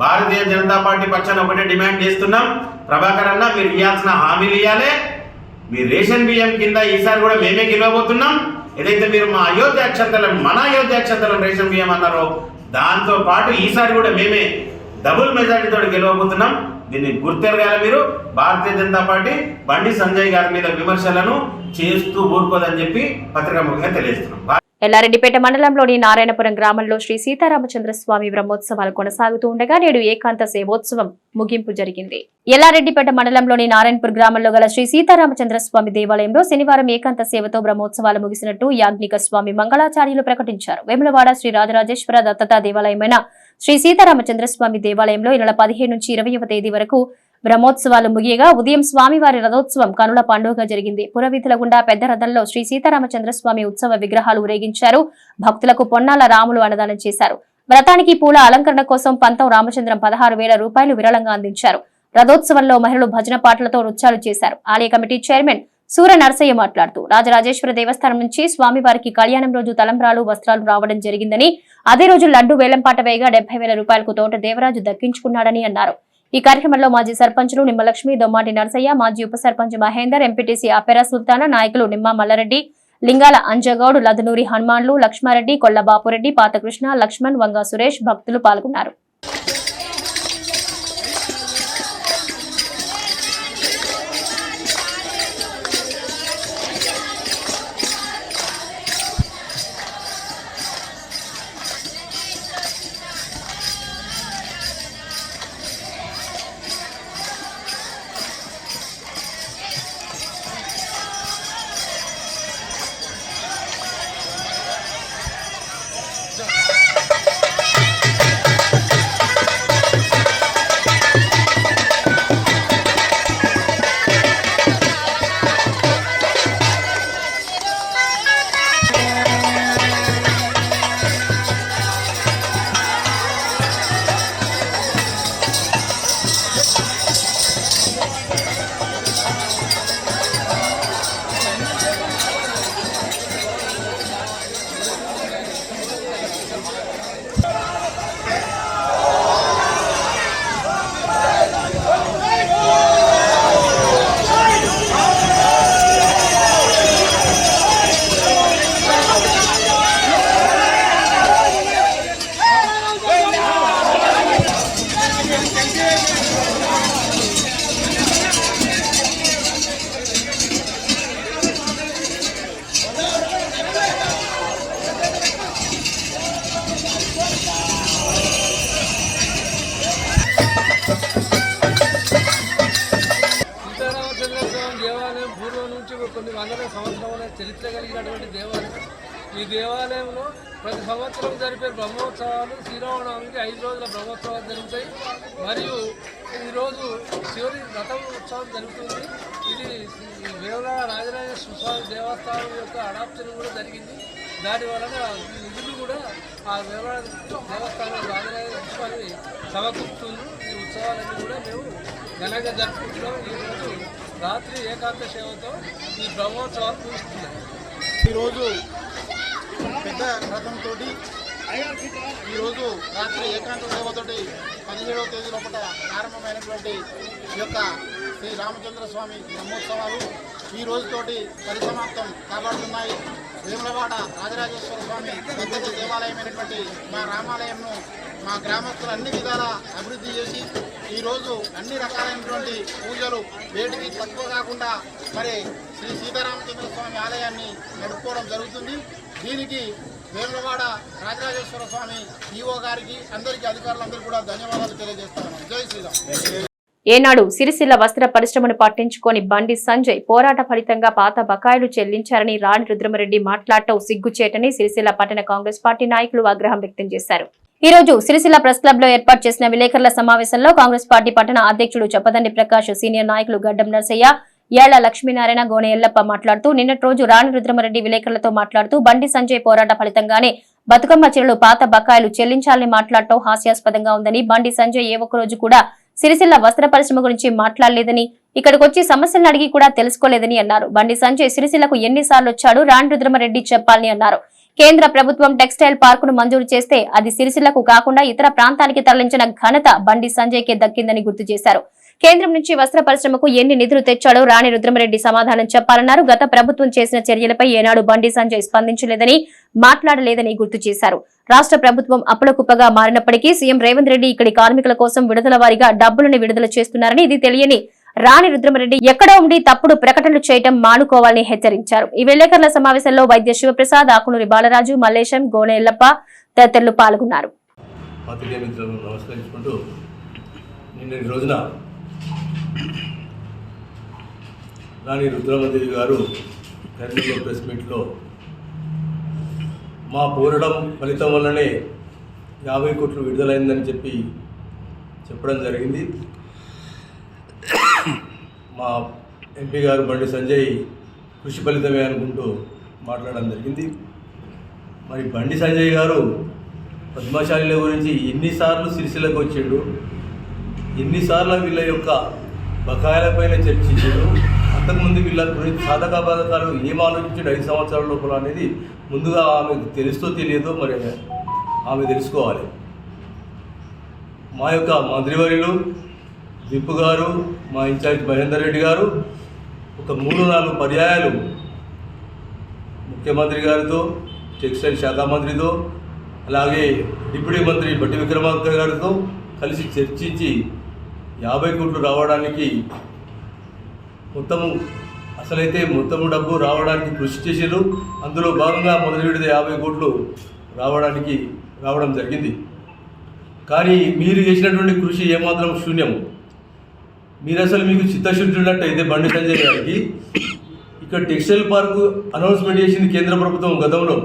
భారతీయ జనతా పార్టీ పక్షాన ఒకటే డిమాండ్ చేస్తున్నాం, ప్రభాకర్ అన్న మీరు ఇవ్వాల్సిన హామీలు ఇవ్వాలి. మీ రేషన్ బియ్యం కింద ఈసారి కూడా మేమే గెలవబోతున్నాం. ఏదైతే మీరు మన అయోధ్య అక్షంతలం రేషన్ బియ్యం అన్నారో దాంతో పాటు ఈసారి కూడా మేమే డబుల్ మెజారిటీతో గెలవబోతున్నాం. దీన్ని గుర్తెరగాలి మీరు. భారతీయ జనతా పార్టీ బండి సంజయ్ గారి మీద విమర్శలను చేస్తూ ఊరుకోదని చెప్పి పత్రికాముఖంగా తెలియజేస్తున్నాం. ఎల్లారెడ్డిపేట మండలంలోని నారాయణపురం గ్రామంలో శ్రీ సీతారామచంద్రస్వామి బ్రహ్మోత్సవాలు కొనసాగుతూ ఉండగా నేడు ఏకాంత సేవోత్సవం ముగింపు జరిగింది. ఎల్లారెడ్డిపేట మండలంలోని నారాయణపూర్ గ్రామంలో గల శ్రీ సీతారామచంద్రస్వామి దేవాలయంలో శనివారం ఏకాంత సేవతో బ్రహ్మోత్సవాలు ముగిసినట్టు యాజ్ఞిక స్వామి మంగళాచార్యులు ప్రకటించారు. వేములవాడ శ్రీ రాజరాజేశ్వర దత్తత దేవాలయమైన శ్రీ సీతారామచంద్రస్వామి దేవాలయంలో ఈ నెల 15 నుంచి 20వ తేదీ వరకు బ్రహ్మోత్సవాలు ముగియగా ఉదయం స్వామివారి రథోత్సవం కనుల పండుగ జరిగింది. పురవీధుల గుండా పెద్ద రథంలో శ్రీ సీతారామచంద్రస్వామి ఉత్సవ విగ్రహాలు ఊరేగించారు. భక్తులకు పొన్నాల రాములు అన్నదానం చేశారు. వ్రతానికి పూల అలంకరణ కోసం పంతం రామచంద్రం 16,000 రూపాయలు విరాళంగా అందించారు. రథోత్సవంలో మహిళలు భజన పాటలతో నృత్యాలు చేశారు. ఆలయ కమిటీ చైర్మన్ సూర్య నరసయ్య మాట్లాడుతూ రాజరాజేశ్వర దేవస్థానం నుంచి స్వామివారికి కళ్యాణం రోజు తలంబ్రాలు వస్త్రాలు రావడం జరిగిందని, అదే రోజు లడ్డు వేలంపాట వేయగా 70,000 రూపాయలకు తోట దేవరాజు దక్కించుకున్నాడని అన్నారు. ఈ కార్యక్రమంలో మాజీ సర్పంచులు నిమ్మలక్ష్మి, దొమ్మాటి నరసయ్య, మాజీ ఉప సర్పంచ్ మహేందర్, ఎంపీటీసీ ఆపెరా సుల్తానా, నాయకులు నిమ్మ మల్లారెడ్డి, లింగాల అంజగౌడ్, లదనూరి హనుమాన్లు, లక్ష్మారెడ్డి, కొల్ల బాపురెడ్డి, పాతకృష్ణ, లక్ష్మణ్, వంగా సురేష్ భక్తులు పాల్గొన్నారు. కొన్ని వందల సంవత్సరాల చరిత్ర కలిగినటువంటి దేవాలయం. ఈ దేవాలయంలో ప్రతి సంవత్సరం జరిపే బ్రహ్మోత్సవాలు శ్రీరామనవమికి 5 రోజుల బ్రహ్మోత్సవాలు జరుగుతాయి. మరియు ఈరోజు చివరి రథం ఉత్సవం జరుగుతుంది. ఇది వేములవాడ రాజరాజేశ్వర స్వామి దేవస్థానం యొక్క అడాప్షన్ కూడా జరిగింది. దాని వలన ఈ నిధులు కూడా ఆ వేములవాడ దేవస్థానం రాజరాజేశ్వర స్వామి సమకూరుతుంది. ఈ ఉత్సవాలన్నీ కూడా మేము ఘనంగా జరుపుకుంటున్నాం. ఈరోజు రాత్రి ఏకాంత సేవతో ఈ బ్రహ్మోత్సవాలు ముగుస్తున్నాయి. ఈరోజు పెద్ద రథంతో ఈరోజు రాత్రి ఏకాంత సేవతోటి 17వ తేదీ లోపల ప్రారంభమైనటువంటి ఈ యొక్క శ్రీ రామచంద్ర స్వామి బ్రహ్మోత్సవాలు ఈ రోజుతోటి పరిసమాప్తం కాబడుతున్నాయి. వేములవాడ రాజరాజేశ్వర స్వామి పెద్ద దేవాలయమైనటువంటి మా రామాలయంను మా గ్రామస్తులు అన్ని విధాలా అభివృద్ధి చేసి ఈరోజు అన్ని రకాలైనటువంటి పూజలు వేటికి తక్కువ కాకుండా మరి శ్రీ సీతారామచంద్ర స్వామి ఆలయాన్ని నడుపుకోవడం జరుగుతుంది. దీనికి వేములవాడ రాజరాజేశ్వర స్వామి ఈఓ గారికి అందరికీ అధికారులందరూ కూడా ధన్యవాదాలు తెలియజేస్తాను. జై శ్రీరామ్. ఏనాడు సిరిసిల్ల వస్త్ర పరిశ్రమను పట్టించుకొని బండి సంజయ్ పోరాట ఫలితంగా పాత బకాయిలు చెల్లించారని రాణి రుద్రమరెడ్డి మాట్లాడటం సిగ్గుచేటని సిరిసిల్ల పట్టణ కాంగ్రెస్ పార్టీ నాయకులు ఆగ్రహం వ్యక్తం చేశారు. ఈ రోజు సిరిసిల్ల ప్రెస్ క్లబ్ లో ఏర్పాటు చేసిన విలేకరుల సమావేశంలో కాంగ్రెస్ పార్టీ పట్టణ అధ్యక్షుడు చొప్పదండి ప్రకాష్, సీనియర్ నాయకులు గడ్డం నర్సయ్య, ఏళ్ల లక్ష్మీనారాయణ, గోనె ఎల్లప్ప మాట్లాడుతూ నిన్నటి రోజు రాణి రుద్రమరెడ్డి విలేకరులతో మాట్లాడుతూ బండి సంజయ్ పోరాట ఫలితంగానే బతుకమ్మ చీరలు పాత బకాయిలు చెల్లించాలని మాట్లాడటం హాస్యాస్పదంగా ఉందని, బండి సంజయ్ ఏ ఒక్క రోజు కూడా సిరిసిల్ల వస్త్ర పరిశ్రమ గురించి మాట్లాడలేదని, ఇక్కడికి వచ్చి సమస్యలను అడిగి కూడా తెలుసుకోలేదని అన్నారు. బండి సంజయ్ సిరిసిల్లకు ఎన్నిసార్లు వచ్చాడు రాణి రుద్రమరెడ్డి చెప్పాలని అన్నారు. కేంద్ర ప్రభుత్వం టెక్స్టైల్ పార్కును మంజూరు చేస్తే అది సిరిసిల్లకు కాకుండా ఇతర ప్రాంతానికి తరలించిన ఘనత బండి సంజయ్ కే దక్కిందని గుర్తు చేశారు. కేంద్రం నుంచి వస్త్ర పరిశ్రమకు ఎన్ని నిధులు తెచ్చాడో రాణి రుద్రమరెడ్డి సమాధానం చెప్పాలన్నారు. గత ప్రభుత్వం చేసిన చర్యలపై ఏనాడు బండి సంజయ్ స్పందించలేదని, మాట్లాడలేదని గుర్తు చేశారు. రాష్ట్ర ప్రభుత్వం అప్పుల కుప్పగా మారినప్పటికీ సీఎం రేవంత్ రెడ్డి ఇక్కడి కార్మికుల కోసం విడుదల వారీగా డబ్బులను విడుదల చేస్తున్నారని, ఇది తెలియని రాణి రుద్రమరెడ్డి ఎక్కడో ఉండి తప్పుడు ప్రకటనలు చేయడం మానుకోవాలని హెచ్చరించారు. ఈ విలేకరుల సమావేశంలో వైద్య శివప్రసాద్, ఆకునూరి బాలరాజు, మల్లేశం, గోనె ఎల్లప్ప తదితరులు పాల్గొన్నారు. రాణి రుద్రమదేవి గారు కరీంనగర్ ప్రెస్ మీట్లో మా పోరాటం ఫలితం వల్లనే 50 కోట్లు విడుదలైందని చెప్పడం జరిగింది. మా ఎంపీ గారు బండి సంజయ్ కృషి ఫలితమే అనుకుంటూ మాట్లాడడం జరిగింది. మరి బండి సంజయ్ గారు పద్మశాలిల గురించి ఎన్నిసార్లు సిరిసిల్లకు వచ్చిండు, ఎన్నిసార్లు వీళ్ళ యొక్క బకాయిలపైన చర్చించాడు, అంతకుముందు వీళ్ళ గురించి సాధక బాధకాలు ఏం ఆలోచించాడు 5 సంవత్సరాల లోపల అనేది ముందుగా ఆమెకు తెలుస్తూ తెలియదో మరి ఆమె తెలుసుకోవాలి. మా యొక్క మంత్రివర్యులు విప్పు గారు, మా ఇన్ఛార్జ్ మహేందర్ రెడ్డి గారు ఒక 3-4 పర్యాయాలు ముఖ్యమంత్రి గారితో, టెక్స్టైల్ శాఖ మంత్రితో, అలాగే డిప్యూటీ మంత్రి బట్టి విక్రమార్క గారితో కలిసి చర్చించి 50 కోట్లు రావడానికి మొత్తము డబ్బు రావడానికి కృషి చేసారు. అందులో భాగంగా మొదటి విడత 50 కోట్లు రావడం జరిగింది. కానీ మీరు చేసినటువంటి కృషి ఏమాత్రం శూన్యం. మీరు అసలు మీకు చిత్తశుద్ధి ఉన్నట్టయితే బండి సంజయ్ గారికి ఇక్కడ టెక్స్టైల్ పార్కు అనౌన్స్మెంట్ చేసింది కేంద్ర ప్రభుత్వం గతంలో.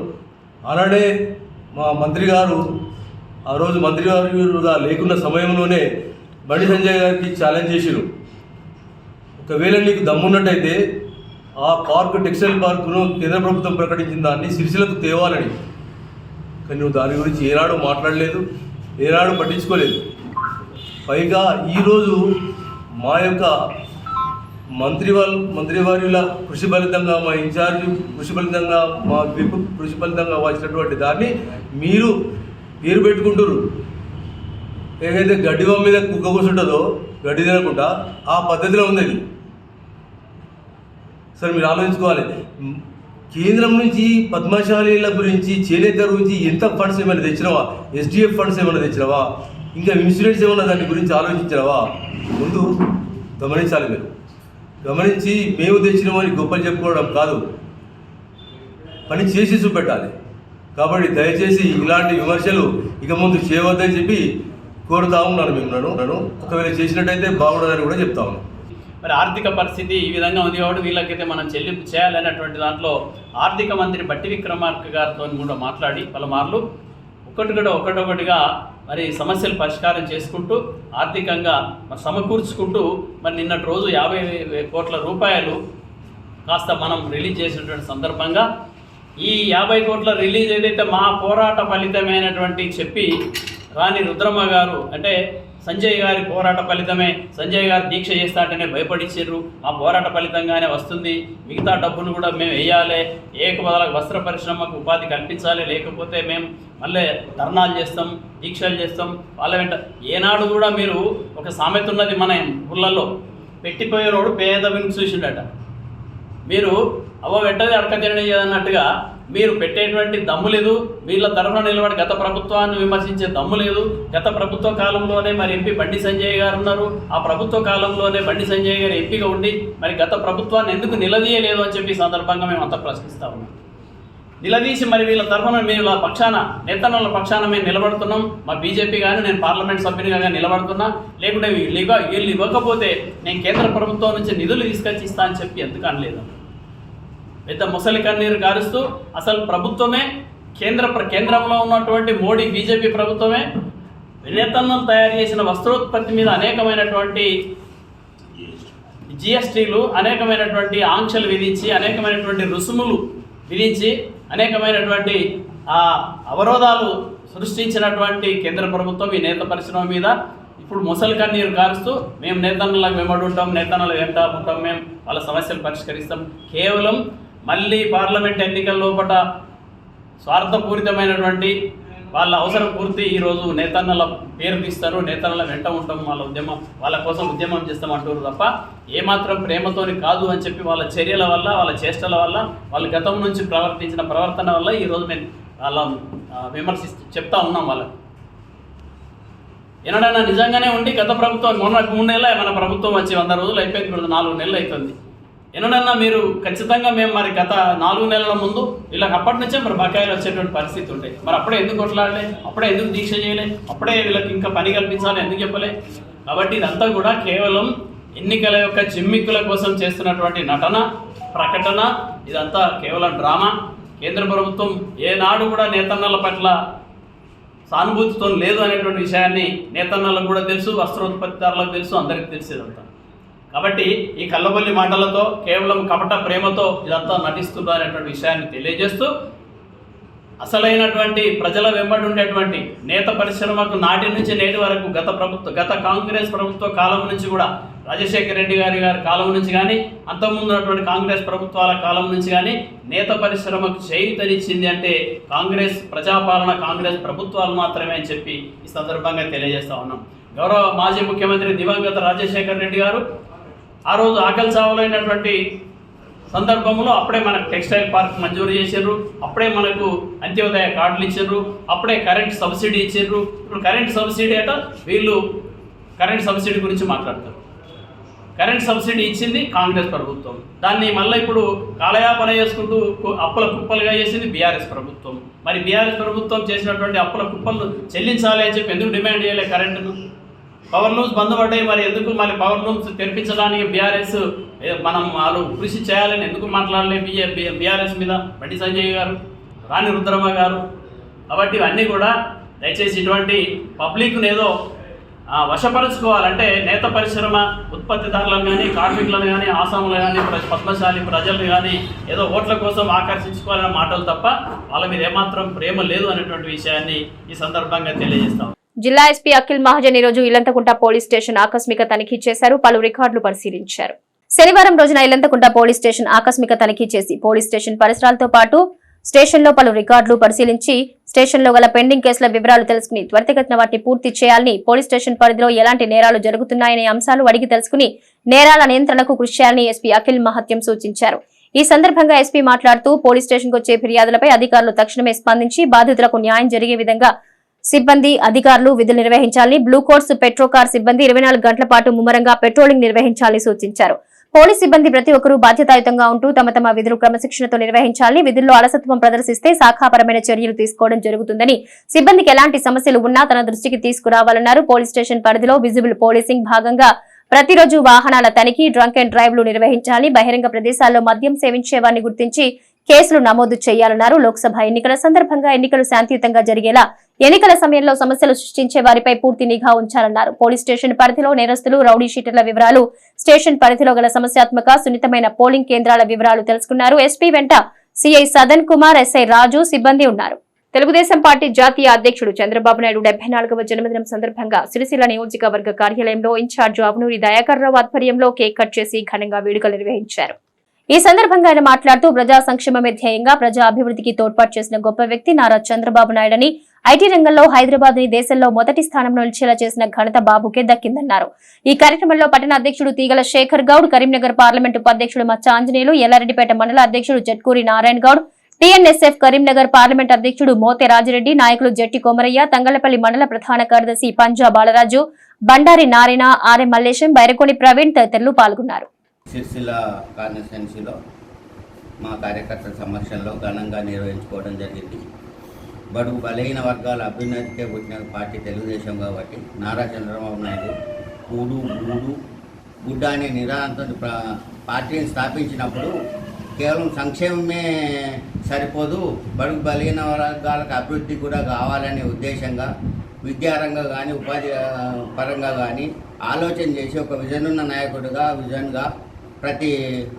అలానే మా మంత్రి గారు ఆ రోజు మంత్రి గారుగా లేకున్న సమయంలోనే బండి సంజయ్ గారికి ఛాలెంజ్ చేసిరు, ఒకవేళ నీకు దమ్మున్నట్టయితే ఆ టెక్స్టైల్ పార్కును కేంద్ర ప్రభుత్వం ప్రకటించిన దాన్ని సిరిసిల్లకు తేవాలని. కానీ నువ్వు దాని గురించి ఏనాడు మాట్లాడలేదు, ఏనాడు పట్టించుకోలేదు. పైగా ఈరోజు మా యొక్క మంత్రివర్యుల కృషి ఫలితంగా, మా ఇన్ఛార్జ్ కృషి ఫలితంగా, మా విప్ కృషి ఫలితంగా వచ్చినటువంటి దాన్ని మీరు పేరు పెట్టుకుంటారు. ఏదైతే గడ్డి బొమ్మ మీద కుక్క కూర్చుంటుందో గడ్డి తినకుండా ఆ పద్ధతిలో ఉంది అది. సరే మీరు ఆలోచించుకోవాలి, కేంద్రం నుంచి పద్మశాలీల గురించి, చేనేత గురించి ఎంత ఫండ్స్ ఏమైనా తెచ్చినావా? SDF ఫండ్స్ ఏమైనా తెచ్చినావా? ఇంకా ఇన్సూరెన్స్ ఏమైనా దాని గురించి ఆలోచించినావా? ముందు గమనించాలి. మీరు గమనించి మేము తెచ్చినామని గొప్పలు చెప్పుకోవడం కాదు, పని చేసి చూపెట్టాలి. కాబట్టి దయచేసి ఇలాంటి విమర్శలు ఇక ముందు చేయవద్దని చెప్పి కోరుతా ఉన్నాను మిమ్మల్ని. ఒకవేళ చేసినట్టయితే బాగుండదని కూడా చెప్తా ఉన్నాను. మరి ఆర్థిక పరిస్థితి ఈ విధంగా ఉంది కాబట్టి వీళ్ళకైతే మనం చెల్లింపు చేయాలనేటువంటి దాంట్లో ఆర్థిక మంత్రి బట్టి విక్రమార్క గారితో కూడా మాట్లాడి పలుమార్లు ఒకటొకటిగా మరి సమస్యలు పరిష్కారం చేసుకుంటూ ఆర్థికంగా సమకూర్చుకుంటూ మరి నిన్నటి రోజు 50 కోట్ల రూపాయలు కాస్త మనం రిలీజ్ చేసినటువంటి సందర్భంగా ఈ 50 కోట్ల రిలీజ్ ఏదైతే మా పోరాట ఫలితమైనటువంటి చెప్పి రాణి రుద్రమ్మ గారు అంటే సంజయ్ గారి పోరాట ఫలితమే, సంజయ్ గారు దీక్ష చేస్తా అంటేనే భయపడిచ్చిర్రు, మా పోరాట ఫలితంగానే వస్తుంది, మిగతా డబ్బులు కూడా మేము వేయాలి, ఏకబదలకు వస్త్ర పరిశ్రమకు ఉపాధి కల్పించాలి, లేకపోతే మేము మళ్ళీ ధర్నాలు చేస్తాం, దీక్షలు చేస్తాం వాళ్ళ వెంట. ఏనాడు కూడా మీరు ఒక సామెత ఉన్నది మన ఊళ్ళల్లో, పెట్టిపోయేవాడు పేద విని చూసిండట. మీరు అవ్వ వెంటనే అడక తినన్నట్టుగా మీరు పెట్టేటువంటి దమ్ము లేదు, వీళ్ళ తరఫున నిలబడి గత ప్రభుత్వాన్ని విమర్శించే దమ్ము లేదు. గత ప్రభుత్వ కాలంలోనే మరి ఎంపీ బండి సంజయ్ గారు ఉన్నారు, ఆ ప్రభుత్వ కాలంలోనే బండి సంజయ్ గారు ఎంపీగా ఉండి మరి గత ప్రభుత్వాన్ని ఎందుకు నిలదీయలేదు అని చెప్పి సందర్భంగా మేము అంతా ప్రశ్నిస్తూ ఉన్నాం. నిలదీసి మరి వీళ్ళ తరఫున వీళ్ళ పక్షాన నేతన్నల పక్షాన మేము నిలబడుతున్నాం. మా బీజేపీ కానీ నేను పార్లమెంట్ సభ్యునిగా నిలబడుతున్నా, లేకుంటే వీళ్ళు ఇవ్వకపోతే నేను కేంద్ర ప్రభుత్వం నుంచి నిధులు తీసుకొచ్చి ఇస్తా అని చెప్పి ఎందుకు అనలేదు. పెద్ద ముసలి కన్నీరు గారుస్తూ అసలు ప్రభుత్వమే కేంద్రంలో ఉన్నటువంటి మోడీ బీజేపీ ప్రభుత్వమే నేతన్నలు తయారు చేసిన వస్త్రోత్పత్తి మీద అనేకమైనటువంటి జిఎస్టీలు, అనేకమైనటువంటి ఆంక్షలు విధించి, అనేకమైనటువంటి రుసుములు విధించి, అనేకమైనటువంటి అవరోధాలు సృష్టించినటువంటి కేంద్ర ప్రభుత్వం ఈ నేత పరిశ్రమ మీద ఇప్పుడు ముసలి కన్నీరు కారుస్తూ మేము నేతన్నలకు వెంబడి ఉంటాం, నేతన్నలు వెంట ఉంటాం, మేము వాళ్ళ సమస్యలు పరిష్కరిస్తాం. కేవలం మళ్ళీ పార్లమెంట్ ఎన్నికల లోపల స్వార్థపూరితమైనటువంటి వాళ్ళ అవసరం పూర్తి ఈరోజు నేతన్నల పేరు తీస్తారు, నేతన్నల వెంట ఉంటాం, వాళ్ళ కోసం ఉద్యమం చేస్తామంటారు తప్ప ఏమాత్రం ప్రేమతోని కాదు అని చెప్పి వాళ్ళ చర్యల వల్ల, వాళ్ళ చేష్టల వల్ల, వాళ్ళ గతం నుంచి ప్రవర్తించిన ప్రవర్తన వల్ల ఈరోజు మేము వాళ్ళ చెప్తా ఉన్నాం. వాళ్ళకి ఎన్నడైనా నిజంగానే ఉండి గత ప్రభుత్వం మొన్న 3 నెలలు మన ప్రభుత్వం వచ్చి 100 రోజులు అయిపోయింది, ఇప్పుడు 4 నెలలు అవుతుంది. ఎన్నడన్నా మీరు ఖచ్చితంగా మేము మరి గత 4 నెలల ముందు వీళ్ళకి అప్పటి నుంచే మరి బకాయిలు వచ్చేటువంటి పరిస్థితి ఉంటాయి. మరి అప్పుడే ఎందుకు కొట్లాడలే, అప్పుడే ఎందుకు దీక్ష చేయలే, అప్పుడే వీళ్ళకి ఇంకా పని కల్పించాలి ఎందుకు చెప్పలే. కాబట్టి ఇదంతా కూడా కేవలం ఎన్నికల యొక్క జిమ్మిక్కుల కోసం చేస్తున్నటువంటి నటన, ప్రకటన, ఇదంతా కేవలం డ్రామా. కేంద్ర ప్రభుత్వం ఏనాడు కూడా నేతన్నల పట్ల సానుభూతితో లేదు అనేటువంటి విషయాన్ని నేతన్నలకు కూడా తెలుసు, వస్త్రోత్పత్తిదారులకు తెలుసు, అందరికీ తెలిసేదంతా. కాబట్టి ఈ కల్లబొల్లి మాటలతో కేవలం కపట ప్రేమతో ఇదంతా నటిస్తున్నారు అనేటువంటి విషయాన్ని తెలియజేస్తూ అసలైనటువంటి ప్రజల వెంబడి ఉండేటువంటి నేత పరిశ్రమకు నాటి నుంచి నేటి వరకు గత కాంగ్రెస్ ప్రభుత్వ కాలం నుంచి కూడా రాజశేఖర రెడ్డి గారి కాలం నుంచి కానీ అంతకుముందు ఉన్నటువంటి కాంగ్రెస్ ప్రభుత్వాల కాలం నుంచి కానీ నేత పరిశ్రమకు చేయూతనిచ్చింది అంటే కాంగ్రెస్ ప్రజాపాలన, కాంగ్రెస్ ప్రభుత్వాలు మాత్రమే అని చెప్పి ఈ సందర్భంగా తెలియజేస్తా ఉన్నాం. గౌరవ మాజీ ముఖ్యమంత్రి దివంగత రాజశేఖర రెడ్డి గారు ఆ రోజు ఆకలి చావులైనటువంటి సందర్భంలో అప్పుడే మనకు టెక్స్టైల్ పార్క్ మంజూరు చేశారు, అప్పుడే మనకు అంత్యోదయ కార్డులు ఇచ్చారు, అప్పుడే కరెంట్ సబ్సిడీ ఇచ్చారు. ఇప్పుడు కరెంట్ సబ్సిడీ అట వీళ్ళు కరెంట్ సబ్సిడీ గురించి మాట్లాడతారు. కరెంట్ సబ్సిడీ ఇచ్చింది కాంగ్రెస్ ప్రభుత్వం, దాన్ని మళ్ళీ ఇప్పుడు కాలయాపన చేసుకుంటూ అప్పుల కుప్పలుగా చేసింది బీఆర్ఎస్ ప్రభుత్వం. మరి బీఆర్ఎస్ ప్రభుత్వం చేసినటువంటి అప్పుల కుప్పలు చెల్లించాలి అని చెప్పి ఎందుకు డిమాండ్ చేయలే కరెంటును? పవర్ లూమ్స్ బంద్ పడ్డాయి, మరి ఎందుకు మళ్ళీ పవర్ లూమ్స్ తెరిపించడానికి బీఆర్ఎస్ వాళ్ళు కృషి చేయాలని ఎందుకు మాట్లాడలే బీఆర్ఎస్ మీద బండి సంజయ్ గారు, రాణి రుద్రమ్మ గారు? కాబట్టి ఇవన్నీ కూడా దయచేసి ఇటువంటి పబ్లిక్ను ఏదో వశపరుచుకోవాలంటే నేత పరిశ్రమ ఉత్పత్తిదారులను కానీ, కార్మికులను కానీ, ఆసాములను కానీ, పద్మశాలి ప్రజలను కానీ ఏదో ఓట్ల కోసం ఆకర్షించుకోవాలనే మాటలు తప్ప వాళ్ళ మీద ఏమాత్రం ప్రేమ లేదు అనేటువంటి విషయాన్ని ఈ సందర్భంగా తెలియజేస్తాం. జిల్లా ఎస్పీ అఖిల్ మహాజన్ ఈ రోజు ఇల్లంతకుంట పోలీస్ స్టేషన్ ఆకస్మిక తనిఖీ చేశారు, పలు రికార్డులు పరిశీలించారు. శనివారం రోజున ఇల్లంతకుంట పోలీస్ స్టేషన్ ఆకస్మిక తనిఖీ చేసి పోలీస్ స్టేషన్ పరిసరాలతో పాటు స్టేషన్లో పలు రికార్డులు పరిశీలించి స్టేషన్లో గల పెండింగ్ కేసుల వివరాలు తెలుసుకుని త్వరితగతిన వాటిని పూర్తి చేయాలని, పోలీస్ స్టేషన్ పరిధిలో ఎలాంటి నేరాలు జరుగుతున్నాయనే అంశాలు అడిగి తెలుసుకుని నేరాల నియంత్రణకు కృషి చేయాలని ఎస్పీ అఖిల్ మహత్యం సూచించారు. ఈ సందర్భంగా ఎస్పీ మాట్లాడుతూ పోలీస్ స్టేషన్కు వచ్చే ఫిర్యాదులపై అధికారులు తక్షణమే స్పందించి బాధితులకు న్యాయం జరిగే విధంగా సిబ్బంది, అధికారులు విధులు నిర్వహించాలని, బ్లూ కోట్స్, పెట్రోకార్ సిబ్బంది 24 గంటల పాటు ముమ్మరంగా పెట్రోలింగ్ నిర్వహించాలని సూచించారు. పోలీస్ సిబ్బంది ప్రతి ఒక్కరూ బాధ్యతాయుతంగా ఉంటూ తమ విధులు క్రమశిక్షణతో నిర్వహించాలని, విధుల్లో అలసత్వం ప్రదర్శిస్తే శాఖాపరమైన చర్యలు తీసుకోవడం జరుగుతుందని, సిబ్బందికి ఎలాంటి సమస్యలు ఉన్నా తన దృష్టికి తీసుకురావాలన్నారు. పోలీస్ స్టేషన్ పరిధిలో విజిబుల్ పోలీసింగ్ భాగంగా ప్రతిరోజు వాహనాల తనిఖీ, డ్రంక్ అండ్ డ్రైవ్లు నిర్వహించాలని, బహిరంగ ప్రదేశాల్లో మద్యం సేవించే వారిని గుర్తించి కేసులు నమోదు చేయాలన్నారు. లోక్సభ ఎన్నికల సందర్భంగా ఎన్నికలు శాంతియుతంగా జరిగేలా ఎన్నికల సమయంలో సమస్యలు సృష్టించే వారిపై పూర్తి నిఘా ఉంచాలన్నారు. పోలీస్ స్టేషన్ పరిధిలో నేరస్తులు, రౌడీ షీటర్ల వివరాలు, స్టేషన్ పరిధిలో గల సమస్యాత్మక సున్నితమైన పోలింగ్ కేంద్రాల వివరాలు తెలుసుకున్నారు. ఎస్పీ వెంట సిఐ సదన్ కుమార్, ఎస్ఐ రాజు సిబ్బంది ఉన్నారు. తెలుగుదేశం పార్టీ జాతీయ అధ్యక్షుడు చంద్రబాబు నాయుడు 74వ జన్మదినం సందర్భంగా సిరిసిల్ల నియోజకవర్గ కార్యాలయంలో ఇన్ఛార్జ్ అవనూరి దయాకర్ రావు ఆధ్వర్యంలో కేక్ కట్ చేసి ఘనంగా వేడుకలు నిర్వహించారు. ఈ సందర్భంగా ఆయన మాట్లాడుతూ ప్రజా సంక్షేమమే ధ్యేయంగా ప్రజా అభివృద్ధికి తోడ్పాటు చేసిన గొప్ప వ్యక్తి నారా చంద్రబాబు నాయుడని, ఐటీ రంగంలో హైదరాబాద్ ని దేశంలో మొదటి స్థానంలో నిలిచేలా చేసిన ఘనత బాబుకే దక్కిందన్నారు. ఈ కార్యక్రమంలో పట్టణ అధ్యక్షుడు తీగల శేఖర్ గౌడ్, కరీంనగర్ పార్లమెంటు ఉపాధ్యక్షుడు మచ్చ ఆంజనేయులు, ఎల్లారెడ్డిపేట మండల అధ్యక్షుడు జట్కూరి నారాయణ గౌడ్, టీఎన్ఎస్ఎఫ్ కరీంనగర్ పార్లమెంట్ అధ్యక్షుడు మోతే రాజిరెడ్డి, నాయకులు జట్టి కొమరయ్య, తంగళ్లపల్లి మండల ప్రధాన కార్యదర్శి పంజా బాలరాజు, బండారి నారాయణ, ఆర్ఎం మల్లేశం, బైరకోని ప్రవీణ్ తదితరులు పాల్గొన్నారు. సిరిసిల్ల కాన్స్టిట్యున్సీలో మా కార్యకర్తల సమక్షంలో ఘనంగా నిర్వహించుకోవడం జరిగింది. బడుగు బలహీన వర్గాల అభ్యున్నతికే పుట్టిన పార్టీ తెలుగుదేశం కాబట్టి నారా చంద్రబాబు నాయుడు కూడు గూడు గుడ్డ అనే నిరాంతో పార్టీని స్థాపించినప్పుడు కేవలం సంక్షేమమే సరిపోదు, బడుగు బలహీన వర్గాలకు అభివృద్ధి కూడా కావాలనే ఉద్దేశంగా విద్యారంగం కానీ ఉపాధి పరంగా కానీ ఆలోచన చేసి ఒక విజన్ ఉన్న నాయకుడిగా విజన్గా ప్రతి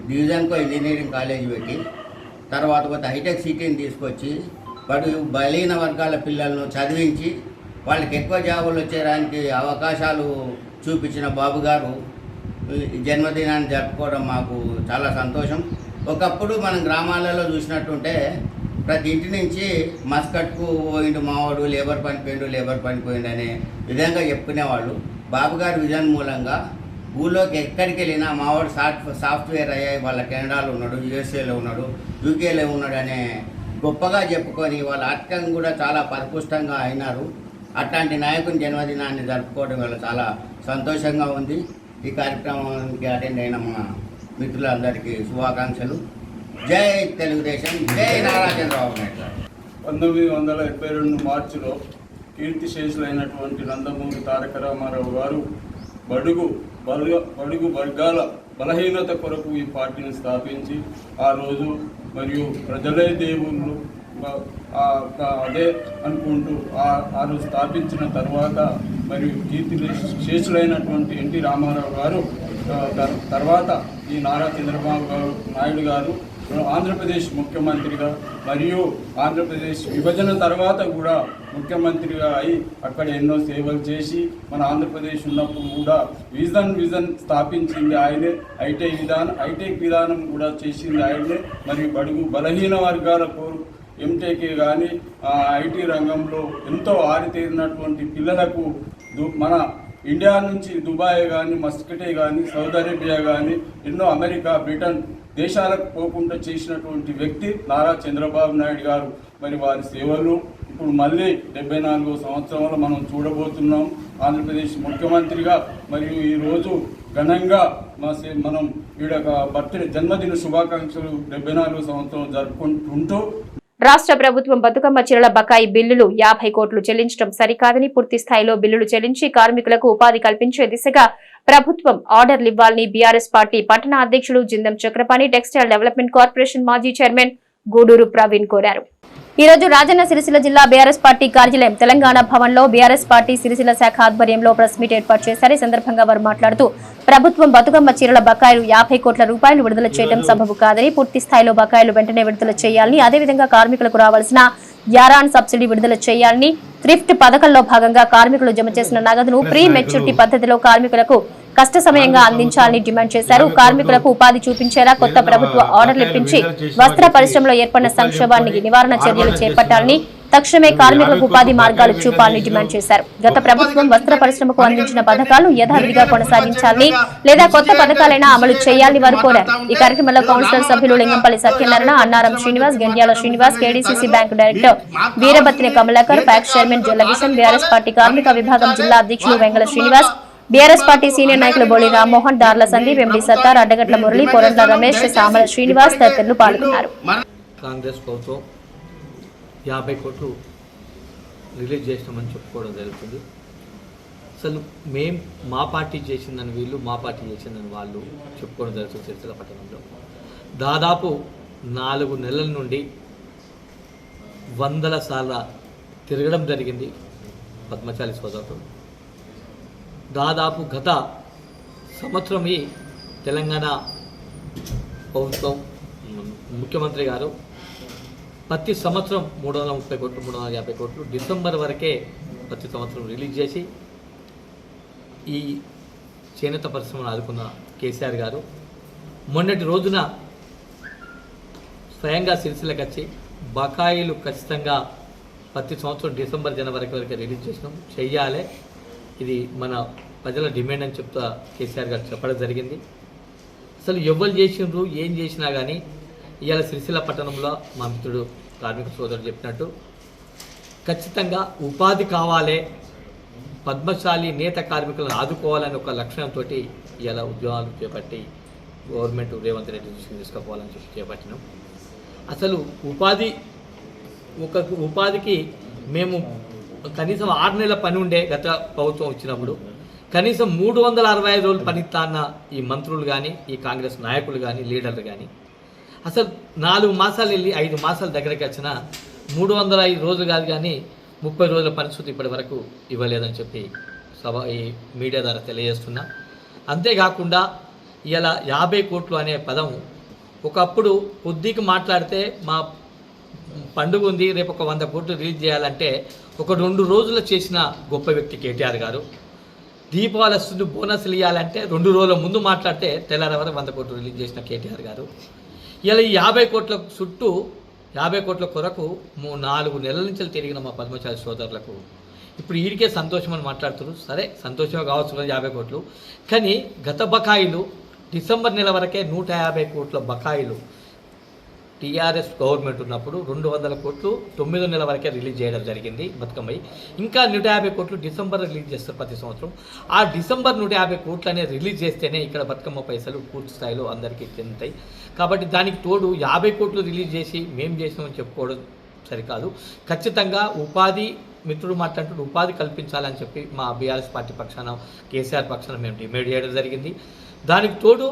డివిజన్కో ఇంజనీరింగ్ కాలేజ్ పెట్టి తర్వాత హైటెక్ సిటీని తీసుకొచ్చి బలహీన వర్గాల పిల్లలను చదివించి వాళ్ళకి ఎక్కువ జాబులు వచ్చేదానికి అవకాశాలు చూపించిన బాబు గారు జన్మదినాన్ని జరుపుకోవడం మాకు చాలా సంతోషం. ఒకప్పుడు మనం గ్రామాలలో చూసినట్టుంటే ప్రతి ఇంటి నుంచి మస్కట్కు పోయిండు మావాడు, లేబర్ పని పోయిండు అనే విధంగా చెప్పుకునేవాళ్ళు. బాబు గారి విజన్ మూలంగా ఊళ్ళోకి ఎక్కడికి వెళ్ళినా మావాడు సాఫ్ట్వేర్ అయ్యాయి, వాళ్ళ కెనడాలో ఉన్నాడు, యూఎస్ఏలో ఉన్నాడు, యూకేలో ఉన్నాడు అనే గొప్పగా చెప్పుకొని వాళ్ళ ఆర్థికంగా కూడా చాలా పరిపుష్టంగా అయినారు. అట్లాంటి నాయకుని జన్మదినాన్ని జరుపుకోవడం వల్ల చాలా సంతోషంగా ఉంది. ఈ కార్యక్రమానికి అటెండ్ అయిన మా మిత్రులందరికీ శుభాకాంక్షలు. జై తెలుగుదేశం, జై నారా చంద్రబాబు నాయుడు. 1972 మార్చిలో కీర్తిశేషులైనటువంటి నందమూరి తారక రామారావు గారు బడుగు వర్గాల బలహీనత కొరకు ఈ పార్టీని స్థాపించి ఆ రోజు మరియు ప్రజలే దేవుళ్ళు అదే అనుకుంటూ ఆ రోజు స్థాపించిన తర్వాత మరియు కీర్తిశేషులైనటువంటి ఎన్టీ రామారావు గారు తర్వాత ఈ నారా చంద్రబాబు నాయుడు గారు ఆంధ్రప్రదేశ్ ముఖ్యమంత్రిగా మరియు ఆంధ్రప్రదేశ్ విభజన తర్వాత కూడా ముఖ్యమంత్రిగా అయి అక్కడ ఎన్నో సేవలు చేసి మన ఆంధ్రప్రదేశ్ ఉన్నప్పుడు కూడా విజన్ స్థాపించింది ఆయనే. హైటెక్ విధానం కూడా చేసింది ఆయనే. మరియు బడుగు బలహీన వర్గాల ఎంటెక్ కానీ ఐటీ రంగంలో ఎంతో ఆరితేరినటువంటి పిల్లలకు మన ఇండియా నుంచి దుబాయ్ కానీ, మస్కటే కానీ, సౌదీ అరేబియా కానీ, ఎన్నో అమెరికా, బ్రిటన్ దేశాలకు పోకుండా చేసినటువంటి వ్యక్తి నారా చంద్రబాబు నాయుడు గారు. మరి వారి సేవలు ఇప్పుడు మళ్ళీ 74వ సంవత్సరంలో మనం చూడబోతున్నాం ఆంధ్రప్రదేశ్ ముఖ్యమంత్రిగా. మరియు ఈరోజు ఘనంగా మనం వీడ జన్మదిన శుభాకాంక్షలు 74వ సంవత్సరం జరుపుకుంటూ రాష్ట్ర ప్రభుత్వం బతుకమ్మ చీరల బకాయి బిల్లులు 50 కోట్లు చెల్లించడం సరికాదని, పూర్తి స్థాయిలో బిల్లులు చెల్లించి కార్మికులకు ఉపాధి కల్పించే దిశగా ప్రభుత్వం ఆర్డర్లు ఇవ్వాలని బీఆర్ఎస్ పార్టీ పట్టణ అధ్యక్షుడు Jindam Chakrapani, textile development corporation మాజీ చైర్మన్ గూడూరు ప్రవీణ్ కోరారు. ఈ రోజు రాజన్న సిరిసిల్ల జిల్లా బీఆర్ఎస్ పార్టీ కార్యాలయం తెలంగాణ భవన్ లో బీఆర్ఎస్ పార్టీ సిరిసిల్ల శాఖ ఆధ్వర్యంలో ప్రెస్ మీట్ ఏర్పాటు చేశారు. ఈ సందర్భంగా వారు మాట్లాడుతూ ప్రభుత్వం బతుకమ్మ చీరల బకాయిలు 50 కోట్ల రూపాయలు విడుదల చేయడం సబబు కాదని, పూర్తి స్థాయిలో బకాయిలు వెంటనే విడుదల చేయాలని, అదేవిధంగా కార్మికులకు రావాల్సిన యారాన్ సబ్సిడీ విడుదల చేయాలని, థ్రిఫ్ట్ పథకంలో భాగంగా కార్మికులు జమ చేసిన నగదును ప్రీ మెచ్యూరిటీ పద్ధతిలో కార్మికులకు కష్ట సమయంగా అందించాలని డిమాండ్ చేశారు. కార్మికులకు ఉపాధి చూపించేలా కొత్త ప్రభుత్వ ఆర్డర్లు ఇప్పించి వస్త్ర పరిశ్రమలో ఏర్పడిన సంక్షోభానికి నివారణ చర్యలు చేపట్టాలని, తక్షణమే కార్మికులకు ఉపాధి మార్గాలు చూపాలని డిమాండ్ చేశారు. గత ప్రభుత్వం వస్త్ర పరిశ్రమకు అందించిన పథకాలు యథావిధిగా కొనసాగించాలని లేదా కొత్త పథకాలైనా అమలు చేయాలని వారు కోరారు. ఈ కార్యక్రమంలో కౌన్సిలర్ సభ్యులు Lingampalli Satyanarayana, Annaram Srinivas, Gandyala Srinivas, KDCC bank director Veerabathina Kamalakar, PACS chairman Jallakishan, BRS party కార్మిక విభాగం జిల్లా అధ్యక్షులు Vengala Srinivas, BRS party senior నాయకులు బోళి రామ్మోహన్, దార్ల సందీప్, ఎండి సత్తార్, అడ్డగట్ల మురళి, పొరంట్ల రమేష్, సామల శ్రీనివాస్ తదితరులు పాల్గొన్నారు. కాంగ్రెస్ ప్రభుత్వం 50 కోట్లు రిలీజ్ చేసినామని చెప్పుకోవడం జరుగుతుంది. అసలు మా పార్టీ చేసిందని వీళ్ళు, మా పార్టీ చేసిందని వాళ్ళు చెప్పుకోవడం జరుగుతుంది. సిరిసిల్ల పట్టణంలో దాదాపు 4 నెలల నుండి వందల సార్ల తిరగడం జరిగింది పద్మశాలి సోదరులు. దాదాపు గత సంవత్సరం ఈ తెలంగాణ ప్రభుత్వం ముఖ్యమంత్రి గారు ప్రతి సంవత్సరం 330 కోట్లు 350 కోట్లు డిసెంబర్ వరకే ప్రతి సంవత్సరం రిలీజ్ చేసి ఈ చేనేత పరిశ్రమను ఆదుకున్న కేసీఆర్ గారు మొన్నటి రోజున స్వయంగా సిరిసిల్లకి వచ్చి బకాయిలు ఖచ్చితంగా ప్రతి సంవత్సరం డిసెంబర్ జనవరి వరకు రిలీజ్ చేసినాం, చెయ్యాలి, ఇది మన ప్రజల డిమాండ్ అని చెప్తా కేసీఆర్ గారు చెప్పడం జరిగింది. అసలు ఎవరు చేసిండ్రు ఏం చేసినా కానీ ఇవాళ సిరిసిల్ల పట్టణంలో మా మిత్రుడు కార్మిక సోదరుడు చెప్పినట్టు ఖచ్చితంగా ఉపాధి కావాలి, పద్మశాలి నేత కార్మికులను ఆదుకోవాలని ఒక లక్ష్యంతో ఇలా ఉద్యోగాలు చేపట్టి గవర్నమెంట్ రేవంత్ రెడ్డి దృష్టికి తీసుకుపోవాలని చెప్పి చేపట్టినాం. అసలు ఉపాధికి మేము కనీసం 6 నెలల పని ఉండే గత ప్రభుత్వం వచ్చినప్పుడు కనీసం 365 రోజులు పనిస్తా అన్న ఈ మంత్రులు కానీ, ఈ కాంగ్రెస్ నాయకులు కానీ, లీడర్లు కానీ అసలు 4 మాసాలు వెళ్ళి 5 మాసాల దగ్గరికి వచ్చిన 305 రోజులు కాదు కానీ 30 రోజుల పరిస్థితి ఇప్పటి వరకు ఇవ్వలేదని చెప్పి ఈ మీడియా ద్వారా తెలియజేస్తున్నా. అంతేకాకుండా ఇలా 50 కోట్లు అనే పదం ఒకప్పుడు కొద్దిగా మాట్లాడితే మా పండుగ ఉంది రేపు ఒక 100 కోట్లు రిలీజ్ చేయాలంటే ఒక 2 రోజులు చేసిన గొప్ప వ్యక్తి కేటీఆర్ గారు. దీపావళి వస్తుంది బోనస్లు ఇవ్వాలంటే 2 రోజుల ముందు మాట్లాడితే తెల్లారవరకు 100 కోట్లు రిలీజ్ చేసిన కేటీఆర్ గారు. ఇలా ఈ 50 కోట్ల చుట్టూ 50 కోట్ల కొరకు 4 నెలల నుంచి తిరిగిన మా పద్మశాలి సోదరులకు ఇప్పుడు వీరికే సంతోషం అని మాట్లాడుతున్నారు. సరే సంతోషంగా కావచ్చు 50 కోట్లు, కానీ గత బకాయిలు డిసెంబర్ నెల వరకే 150 కోట్ల బకాయిలు టీఆర్ఎస్ గవర్నమెంట్ ఉన్నప్పుడు 200 కోట్లు 9 నెలల వరకే రిలీజ్ చేయడం జరిగింది బతుకమ్మ. ఇంకా 150 కోట్లు డిసెంబర్ రిలీజ్ చేస్తారు ప్రతి సంవత్సరం. ఆ డిసెంబర్ 150 కోట్లు అనేది రిలీజ్ చేస్తేనే ఇక్కడ బతుకమ్మ పైసలు పూర్తి స్థాయిలో అందరికీ చెందుతాయి. కాబట్టి దానికి తోడు 50 కోట్లు రిలీజ్ చేసి మేము చేసినామని చెప్పుకోవడం సరికాదు. ఖచ్చితంగా ఉపాధి మిత్రుడు మాట్లాడుతూ ఉపాధి కల్పించాలని చెప్పి మా బీఆర్ఎస్ పార్టీ పక్షాన కేసీఆర్ పక్షాన మేము డిమాండ్ చేయడం జరిగింది. దానికి తోడు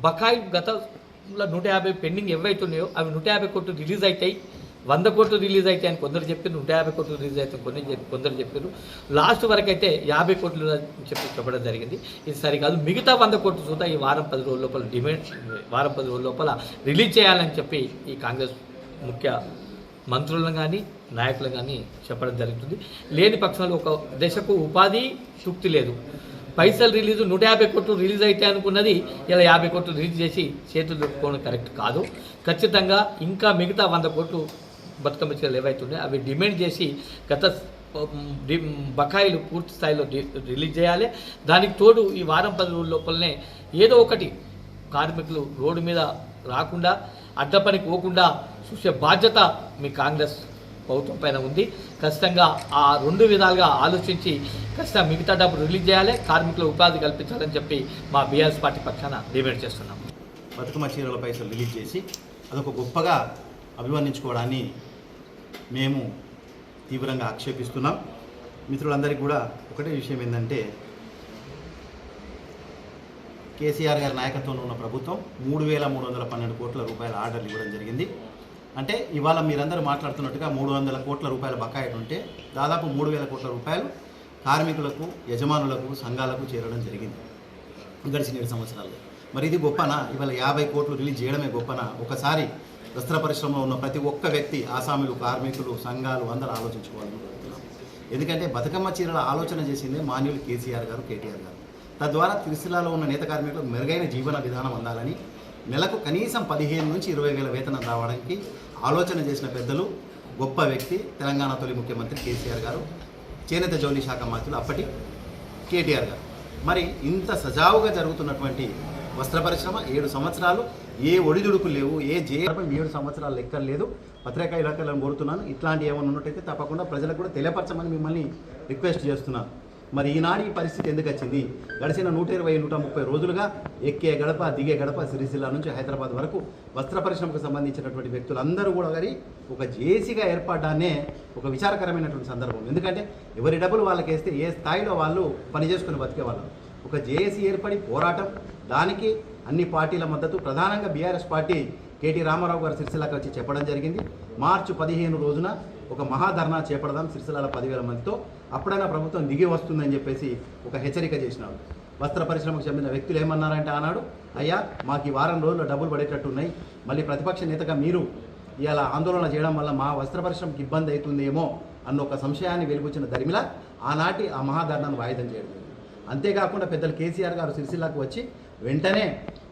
బకాయి గతంలో 150 పెండింగ్ ఏవైతున్నాయో అవి 150 కోట్లు రిలీజ్ అవుతాయి, 100 కోట్లు రిలీజ్ అవుతాయి అని కొందరు చెప్పారు, 150 కోట్లు రిలీజ్ అవుతాయి కొందరు చెప్పారు. లాస్ట్ వరకు అయితే 50 కోట్లు చెప్పడం జరిగింది. ఇది సరికాదు, మిగతా 100 కోట్లు చూద్దాం ఈ వారం 10 రోజుల లోపల వారం 10 రోజుల లోపల రిలీజ్ చేయాలని చెప్పి ఈ కాంగ్రెస్ ముఖ్య మంత్రులను కానీ నాయకులను కానీ చెప్పడం జరుగుతుంది. లేని పక్షంలో ఒక దశకు ఉపాధి తృప్తి లేదు, పైసలు రిలీజు 150 కోట్లు రిలీజ్ అయితే అనుకున్నది ఇలా 50 కోట్లు రిలీజ్ చేసి చేతులు దొరుకుకోవడం కరెక్ట్ కాదు. ఖచ్చితంగా ఇంకా మిగతా 100 కోట్లు బతుకమ్మ చీరలు ఏవైతున్నాయో అవి డిమాండ్ చేసి గత బకాయిలు పూర్తి స్థాయిలో రిలీజ్ చేయాలి. దానికి తోడు ఈ వారం 10 రోజుల లోపలనే ఏదో ఒకటి కార్మికులు రోడ్డు మీద రాకుండా అడ్డపనికి పోకుండా చూసే బాధ్యత మీ కాంగ్రెస్ ప్రభుత్వం పైన ఉంది. ఖచ్చితంగా ఆ 2 విధాలుగా ఆలోచించి ఖచ్చితంగా మిగతా డబ్బు రిలీజ్ చేయాలి, కార్మికుల ఉపాధి కల్పించాలని చెప్పి మా బీఆర్ఎస్ పార్టీ పక్షాన డిమాండ్ చేస్తున్నాం. బతుకమ్మ చీరల పైసలు రిలీజ్ చేసి అదొక గొప్పగా అభివర్ణించుకోవడాన్ని మేము తీవ్రంగా ఆక్షేపిస్తున్నాం. మిత్రులందరికీ కూడా ఒకటే విషయం ఏంటంటే కేసీఆర్ గారి నాయకత్వంలో ఉన్న ప్రభుత్వం 3,312 కోట్ల రూపాయల ఆర్డర్లు ఇవ్వడం జరిగింది. అంటే ఇవాళ మీరందరూ మాట్లాడుతున్నట్టుగా 300 కోట్ల రూపాయల బకాయిలు ఉంటే దాదాపు 3,000 కోట్ల రూపాయలు కార్మికులకు, యజమానులకు, సంఘాలకు చేరడం జరిగింది గడిచిన 7 సంవత్సరాల్లో. మరి ఇది గొప్పనా? ఇవాళ 50 కోట్లు రిలీజ్ చేయడమే గొప్పనా? ఒకసారి వస్త్ర పరిశ్రమలో ఉన్న ప్రతి ఒక్క వ్యక్తి, ఆసాములు, కార్మికులు, సంఘాలు అందరూ ఆలోచించుకోవాలని కోరుతున్నాం. ఎందుకంటే బతుకమ్మ చీరల ఆలోచన చేసిందే మాన్యులు కేసీఆర్ గారు, కేటీఆర్ గారు. తద్వారా సిరిసిల్లలో ఉన్న నేత కార్మికులకు మెరుగైన జీవన విధానం అందాలని, నెలకు కనీసం 15 నుంచి 20 వేల వేతనం రావడానికి ఆలోచన చేసిన పెద్దలు, గొప్ప వ్యక్తి, తెలంగాణ తొలి ముఖ్యమంత్రి కేసీఆర్ గారు, చేనేత జౌళి శాఖ మంత్రులు అప్పటి కేటీఆర్ గారు. మరి ఇంత సజావుగా జరుగుతున్నటువంటి వస్త్ర పరిశ్రమ 7 సంవత్సరాలు ఏ ఒడిదుడుకులు లేవు, ఏ 7 సంవత్సరాల లెక్కలు లేదు. పత్రికా ఇలాఖలను కోరుతున్నాను, ఇట్లాంటి ఏమైనా ఉన్నట్టయితే తప్పకుండా ప్రజలకు కూడా తెలియపరచమని మిమ్మల్ని రిక్వెస్ట్ చేస్తున్నాను. మరి ఈనాడు ఈ పరిస్థితి ఎందుకు వచ్చింది? గడిచిన 120-130 రోజులుగా ఎక్కే గడప దిగే గడప సిరిసిల్ల నుంచి హైదరాబాద్ వరకు వస్త్ర పరిశ్రమకు సంబంధించినటువంటి వ్యక్తులందరూ కూడా గారి ఒక జేసీగా ఏర్పడడాన్నే ఒక విచారకరమైనటువంటి సందర్భం. ఎందుకంటే ఎవరి డబ్బులు వాళ్ళకి వేస్తే ఏ స్థాయిలో వాళ్ళు పనిచేసుకుని బతికేవాళ్ళు. ఒక జేఏసీ ఏర్పడి పోరాటం, దానికి అన్ని పార్టీల మద్దతు, ప్రధానంగా బీఆర్ఎస్ పార్టీ కేటీ రామారావు గారు సిరిసిల్లకు వచ్చి చెప్పడం జరిగింది. మార్చి 15 రోజున ఒక మహాధర్నా చేపడదాం సిరిసిల్లలో 10,000 మందితో, అప్పుడైనా ప్రభుత్వం దిగి వస్తుందని చెప్పేసి ఒక హెచ్చరిక చేసినాడు. వస్త్ర పరిశ్రమకు చెందిన వ్యక్తులు ఏమన్నారంటే ఆనాడు, అయ్యా మాకు ఈ వారం రోజుల్లో డబ్బులు పడేటట్టు ఉన్నాయి, మళ్ళీ ప్రతిపక్ష నేతగా మీరు ఇలా ఆందోళన చేయడం వల్ల మా వస్త్ర పరిశ్రమకు ఇబ్బంది అవుతుందేమో అన్న ఒక సంశయాన్ని వెలిబుచ్చిన దరిమిలా ఆనాటి ఆ మహాధర్నాను వాయిదం చేయడం. అంతేకాకుండా పెద్దలు కేసీఆర్ గారు సిరిసిల్లకు వచ్చి వెంటనే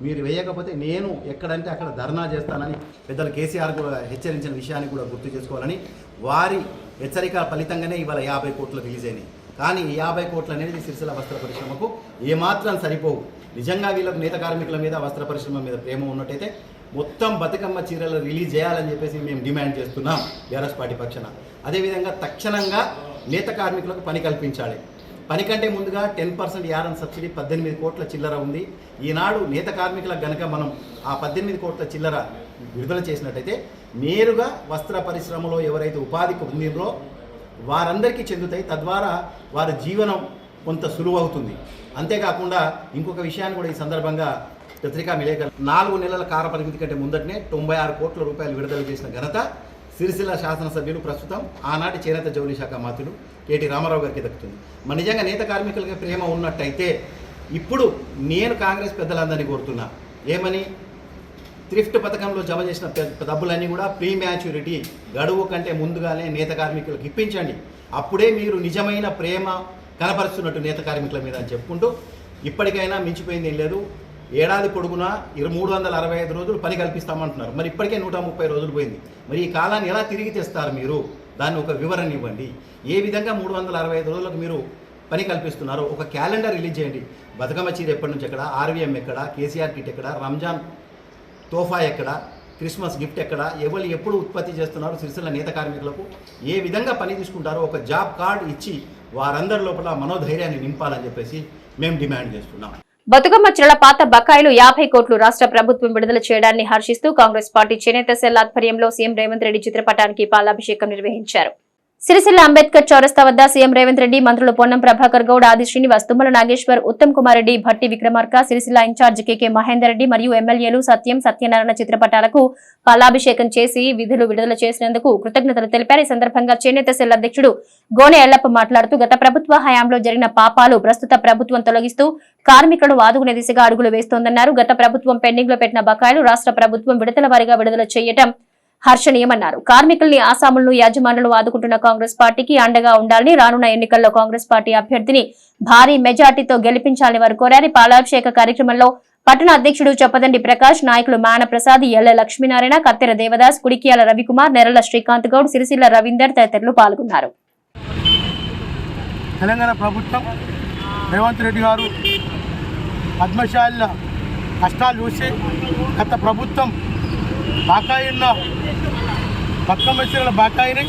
మీరు వేయకపోతే నేను ఎక్కడంటే అక్కడ ధర్నా చేస్తానని పెద్దలు కేసీఆర్ కూడా హెచ్చరించిన విషయాన్ని కూడా గుర్తు చేసుకోవాలని, వారి హెచ్చరిక ఫలితంగానే ఇవాళ 50 కోట్లు రిలీజ్ అయినాయి. కానీ ఈ 50 కోట్లు అనేది సిరిసిల్ల వస్త్ర పరిశ్రమకు ఏమాత్రం సరిపోవు. నిజంగా వీళ్ళకు నేత కార్మికుల మీద వస్త్ర పరిశ్రమ మీద ప్రేమ ఉన్నట్టయితే మొత్తం బతుకమ్మ చీరలు రిలీజ్ చేయాలని చెప్పేసి మేము డిమాండ్ చేస్తున్నాం బీఆర్ఎస్ పార్టీ పక్షాన. అదేవిధంగా తక్షణంగా నేత కార్మికులకు పని కల్పించాలి. పని కంటే ముందుగా 10% యారన్ సబ్సిడీ 18 కోట్ల చిల్లర ఉంది. ఈనాడు నేత కార్మికులకు గనక మనం ఆ 18 కోట్ల చిల్లర విడుదల చేసినట్టయితే నేరుగా వస్త్ర పరిశ్రమలో ఎవరైతే ఉపాధి పొందినరో వారందరికీ చెందుతాయి. తద్వారా వారి జీవనం కొంత సులువు అవుతుంది. అంతేకాకుండా ఇంకొక విషయాన్ని కూడా ఈ సందర్భంగా పత్రికా విలేకరులు 4 నెలల కాల పరిమితి కంటే ముందటనే 96 కోట్ల రూపాయలు విడుదల చేసిన ఘనత సిరిసిల్ల శాసనసభ్యులు, ప్రస్తుతం ఆనాటి చేనేత జౌళి శాఖ మంత్రులు కేటీ రామారావు గారికి దక్కుతుంది. మరి నిజంగా నేత కార్మికులకి ప్రేమ ఉన్నట్టయితే ఇప్పుడు నేను కాంగ్రెస్ పెద్దలందరినీ కోరుతున్నా, ఏమని, థ్రిఫ్ట్ పథకంలో జమ చేసిన డబ్బులన్నీ కూడా ప్రీ మ్యాచ్యూరిటీ గడువు కంటే ముందుగానే నేత కార్మికులకు ఇప్పించండి. అప్పుడే మీరు నిజమైన ప్రేమ కనపరుస్తున్నట్టు నేత కార్మికుల మీద అని చెప్పుకుంటూ, ఇప్పటికైనా మించిపోయింది ఏం లేదు, ఏడాది పొడుగునా 365 రోజులు పని కల్పిస్తామంటున్నారు. మరి ఇప్పటికే 130 రోజులు పోయింది. మరి ఈ కాలాన్ని ఎలా తిరిగి తెస్తారు మీరు? దాన్ని ఒక వివరణ ఇవ్వండి. ఏ విధంగా 365 రోజులకు మీరు పని కల్పిస్తున్నారో ఒక క్యాలెండర్ రిలీజ్ చేయండి. బతుకమ్మ చీర ఎప్పటి నుంచి ఎక్కడ, ఆర్వీఎం ఎక్కడ, కేసీఆర్ కిట్ ఎక్కడ, రంజాన్ తోఫా ఎక్కడ, క్రిస్మస్ గిఫ్ట్ ఎక్కడ, ఎవరు ఎప్పుడు ఉత్పత్తి చేస్తున్నారు, సిరిసిల్ల నేత కార్మికులకు ఏ విధంగా పని తీసుకుంటారో ఒక జాబ్ కార్డు ఇచ్చి వారందరి లోపల మనోధైర్యాన్ని నింపాలని చెప్పేసి మేము డిమాండ్ చేస్తున్నాం. బతుకమ్మ చీరల పాత బకాయిలు 50 కోట్లు రాష్ట్ర ప్రభుత్వం విడుదల చేయడాన్ని హర్షిస్తూ కాంగ్రెస్ పార్టీ చేనేత సెల్ ఆధ్వర్యంలో సీఎం రేవంత్ రెడ్డి చిత్రపటానికి పాలాభిషేకం నిర్వహించారు. సిరిసిల్ల అంబేద్కర్ చౌరస్తా వద్ద సీఎం రేవంత్ రెడ్డి, మంత్రులు పొన్నం ప్రభాకర్ గౌడ్, ఆది శ్రీనివాస్, తుమ్మల నాగేశ్వర్, ఉత్తమ్ కుమార్ రెడ్డి, భట్టి విక్రమార్క, సిరిసిల్ల ఇన్ఛార్జ్ కేకే మహేందర్ రెడ్డి మరియు ఎమ్మెల్యేలు సత్యం, సత్యనారాయణ చిత్రపటాలకు పాలాభిషేకం చేసి విధులు విడుదల చేసినందుకు కృతజ్ఞతలు తెలిపారు. ఈ సందర్భంగా చేనేత సెల్ అధ్యక్షుడు గోనె ఎల్లప్ప మాట్లాడుతూ, గత ప్రభుత్వ హయాంలో జరిగిన పాపాలు ప్రస్తుత ప్రభుత్వం తొలగిస్తూ కార్మికులను ఆదుకునే దిశగా అడుగులు వేస్తోందన్నారు. గత ప్రభుత్వం పెండింగ్ లో పెట్టిన బకాయిలు రాష్ట్ర ప్రభుత్వం విడతల వారీగా విడుదల చేయటం హర్షణీయమన్నారు. కార్మికుల్ని, ఆసాములను, యాజమానులను ఆదుకుంటున్న కాంగ్రెస్ పార్టీకి అండగా ఉండాలని, రానున్న ఎన్నికల్లో కాంగ్రెస్ పార్టీ అభ్యర్థిని భారీ మెజార్టీతో గెలిపించాలని వారు కోరారు. పాలాభిషేక కార్యక్రమంలో పట్టణ అధ్యక్షుడు చొప్పదండి ప్రకాష్, నాయకులు మానప్రసాద్, ఎల్ల లక్ష్మీనారాయణ, కత్తెర దేవదాస్, కుడికియాల రవికుమార్, నెరల శ్రీకాంత్ గౌడ్, సిరిసిల్ల రవీందర్ తదితరులు పాల్గొన్నారు. తెలంగాణ ప్రభుత్వం రేవంత్ రెడ్డి గారు పద్మశాలిల కష్టాలు చూసి గత ప్రభుత్వం బకాయి ఉన్న బతుకమ్మ చీరల బకాయిని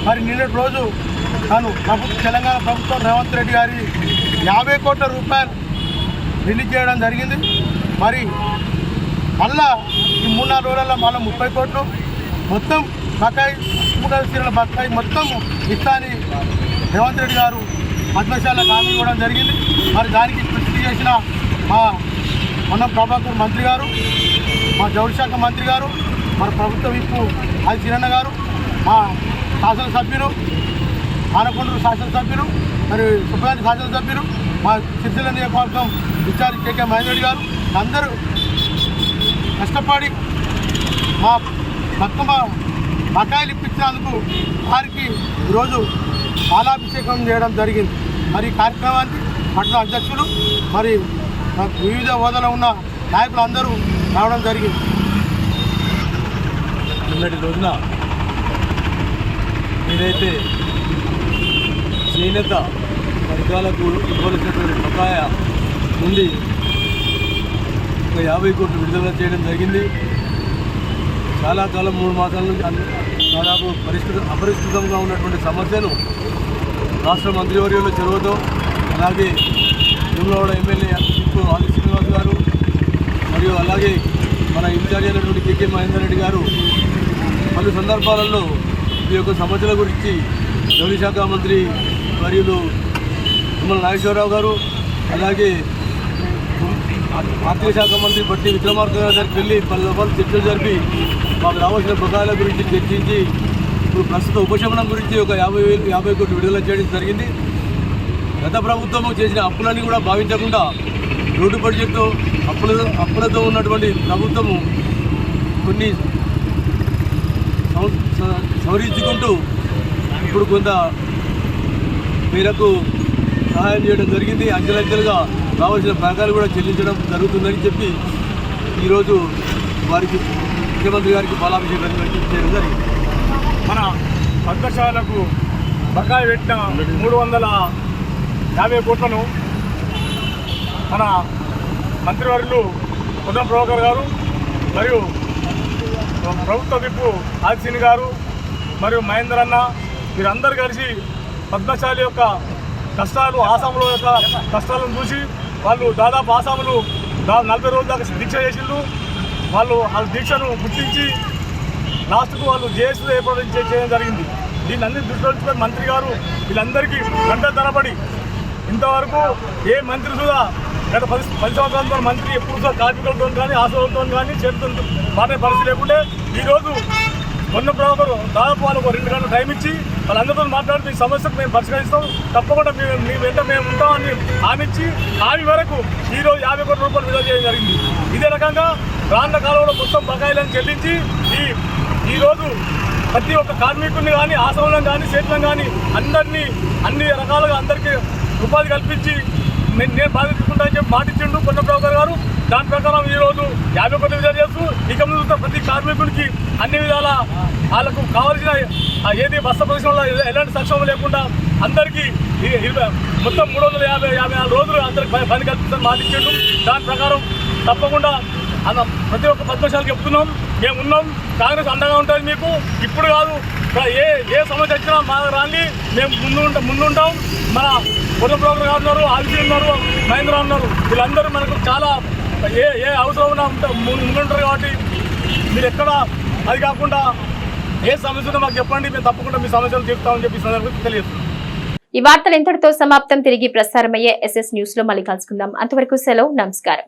మరి నిన్నటి రోజు తాను తెలంగాణ ప్రభుత్వం రేవంత్ రెడ్డి గారి 50 కోట్ల రూపాయలు రిలీజ్ చేయడం జరిగింది. మరి మళ్ళా ఈ 3-4 రోజుల్లో మళ్ళీ 30 కోట్లు మొత్తం బకాయి, 3 చీరల బకాయి మొత్తం ఇస్తాని రేవంత్ రెడ్డి గారు పద్మశాలకు హామీ ఇవ్వడం జరిగింది. మరి దానికి కృషి చేసిన మా పొన్నం ప్రభాకర్ మంత్రి గారు, మా జౌళి శాఖ మంత్రి గారు, మన ప్రభుత్వ విప్పు ఆది శ్రీరన్న గారు, మా శాసనసభ్యులు, ఆనకొండూరు శాసనసభ్యులు, మరి సుబ్రహ్మణ్య శాసనసభ్యులు, మా సిరిసిల్ల నియోజకవర్గం ఇన్ఛార్జ్ కేకే మహేందర్ రెడ్డి గారు అందరూ కష్టపడి మా బతుకమ్మ బకాయిలు ఇప్పించినందుకు వారికి ఈరోజు పాలాభిషేకం చేయడం జరిగింది. మరి ఈ కార్యక్రమానికి పట్టణ అధ్యక్షులు, మరి వివిధ హోదాలో ఉన్న నాయకులు అందరూ రావడం జరిగింది. నిన్నటి రోజున ఏదైతే చేనేత వర్గాలకు ఇవ్వవలసినటువంటి బకాయ నుండి ఒక 50 కోట్లు విడుదల చేయడం జరిగింది. చాలా కాలం 3 మాసాల నుంచి దాదాపు అపరిష్కృతంగా ఉన్నటువంటి సమస్యను రాష్ట్ర మంత్రివర్యుల చొరవతో అలాగే వేములవాడ ఎమ్మెల్యే ఇప్పుడు ఆది శ్రీనివాస్ గారు మరియు అలాగే మన ఇన్ఛార్జ్ అయినటువంటి కేకే మహేందర్ రెడ్డి గారు పలు సందర్భాలలో ఈ యొక్క సమస్యల గురించి జౌళి శాఖ మంత్రి మరియు తుమ్మల నాగేశ్వరరావు గారు అలాగే ఆర్థిక శాఖ మంత్రి బట్టి విక్రమార్క గారికి వెళ్ళి పలు దఫాలు చర్చలు జరిపి మాకు రావాల్సిన బకాయిల గురించి చర్చించి ఇప్పుడు ప్రస్తుత ఉపశమనం గురించి ఒక 50 కోట్లు విడుదల చేయడం జరిగింది. గత ప్రభుత్వం చేసిన అప్పులన్నీ కూడా భావించకుండా రోడ్డు బడ్జెట్ అప్పులతో ఉన్నటువంటి ప్రభుత్వము కొన్ని సవరించుకుంటూ ఇప్పుడు కొంత మేరకు సహాయం చేయడం జరిగింది. అంచెలంచెలుగా రావాల్సిన ప్రకారాలు కూడా చెల్లించడం జరుగుతుందని చెప్పి ఈరోజు వారికి ముఖ్యమంత్రి గారికి పాలాభిషేకం చేయడం జరిగింది. మన పద్మశాలకు బకాయి పెట్టిన 350 కోట్లను మన మంత్రివర్యులు పొన్నం ప్రభాకర్ గారు మరియు ప్రభుత్వ విప్పు ఆదిశీని గారు మరియు మహేందర్ అన్న వీరందరూ కలిసి పద్మశాలి యొక్క కష్టాలు, ఆసాముల యొక్క కష్టాలను చూసి వాళ్ళు దాదాపు ఆసాములు 40 రోజుల దాకా దీక్ష చేసిండ్రు. వాళ్ళు వాళ్ళ దీక్షను గుర్తించి లాస్ట్కు వాళ్ళు జేఏసీ ఏర్పాటు చేయడం జరిగింది. దీన్ని అన్ని దృష్టిలో ఉంచుకొని మంత్రి గారు వీళ్ళందరికీ గంటల తరబడి ఇంతవరకు ఏ మంత్రి కూడా గత 10 సంవత్సరాలతో మంత్రి ఎప్పుడు కార్మికులతో కానీ ఆశలతో కానీ చేతులతో మాట్లాడే పరిస్థితి లేకుంటే ఈరోజు మొన్న ప్రభాకర్ దాదాపు వాళ్ళకు 2 గంటలు టైం ఇచ్చి వాళ్ళందరితో మాట్లాడి మీ సమస్యకు మేము పరిష్కరిస్తాం, తప్పకుండా మీ వెంట మేము ఉంటామని హామీ ఇచ్చి హామీ వరకు ఈరోజు 50 కోట్ల రూపాయలు విడుదల చేయడం జరిగింది. ఇదే రకంగా రానున్న కాలంలో మొత్తం బకాయిలను చెల్లించి ఈరోజు ప్రతి ఒక్క కార్మికుడిని కానీ ఆశ్రమంలో కానీ చేతులను కానీ అన్ని రకాలుగా అందరికీ ఉపాధి కల్పించి నేను బాధించుకుంటా అని చెప్పి మాటిచ్చిండు పొన్నం ప్రభాకర్ గారు. దాని ప్రకారం ఈరోజు 50 కోట్లు విడుదల చేస్తూ ఇక ముందు ప్రతి కార్మికుడికి అన్ని విధాల వాళ్ళకు కావాల్సిన ఏది బస్సు పరిశ్రమలో ఎలాంటి సంక్షోభం లేకుండా అందరికీ మొత్తం 354 రోజులు అందరికి పని కల్పిస్తామని మాటిచ్చిండు. దాని ప్రకారం తప్పకుండా ప్రతి ఒక్క పద్మశాలకు చెప్తున్నాం, మేము ఉన్నాం, కాంగ్రెస్ అండగా ఉంటుంది మీకు. ఇప్పుడు కాదు, ఏ సమస్య వచ్చినా మా రాండి, మేము ముందుంటాం. మన పొన్నం ప్రభాకర్ గారు ఉన్నారు, ఆదిత్య ఉన్నారు, మహేంద్ర ఉన్నారు, వీళ్ళందరూ మనకు చాలా ఏ అవసరం ఉన్నా ముందుంటారు. కాబట్టి మీరు ఎక్కడ అది కాకుండా ఏ సమస్య ఉన్నా మాకు చెప్పండి, మేము తప్పకుండా మీ సమస్యలు చెప్తామని చెప్పి సందర్భంగా తెలియజేస్తున్నాం. ఈ వార్తలు ఇంతటితో సమాప్తం. తిరిగి ప్రసారమయ్యే SS న్యూస్ లో మళ్ళీ కలుసుకుందాం. అంతవరకు సెలవు, నమస్కారం.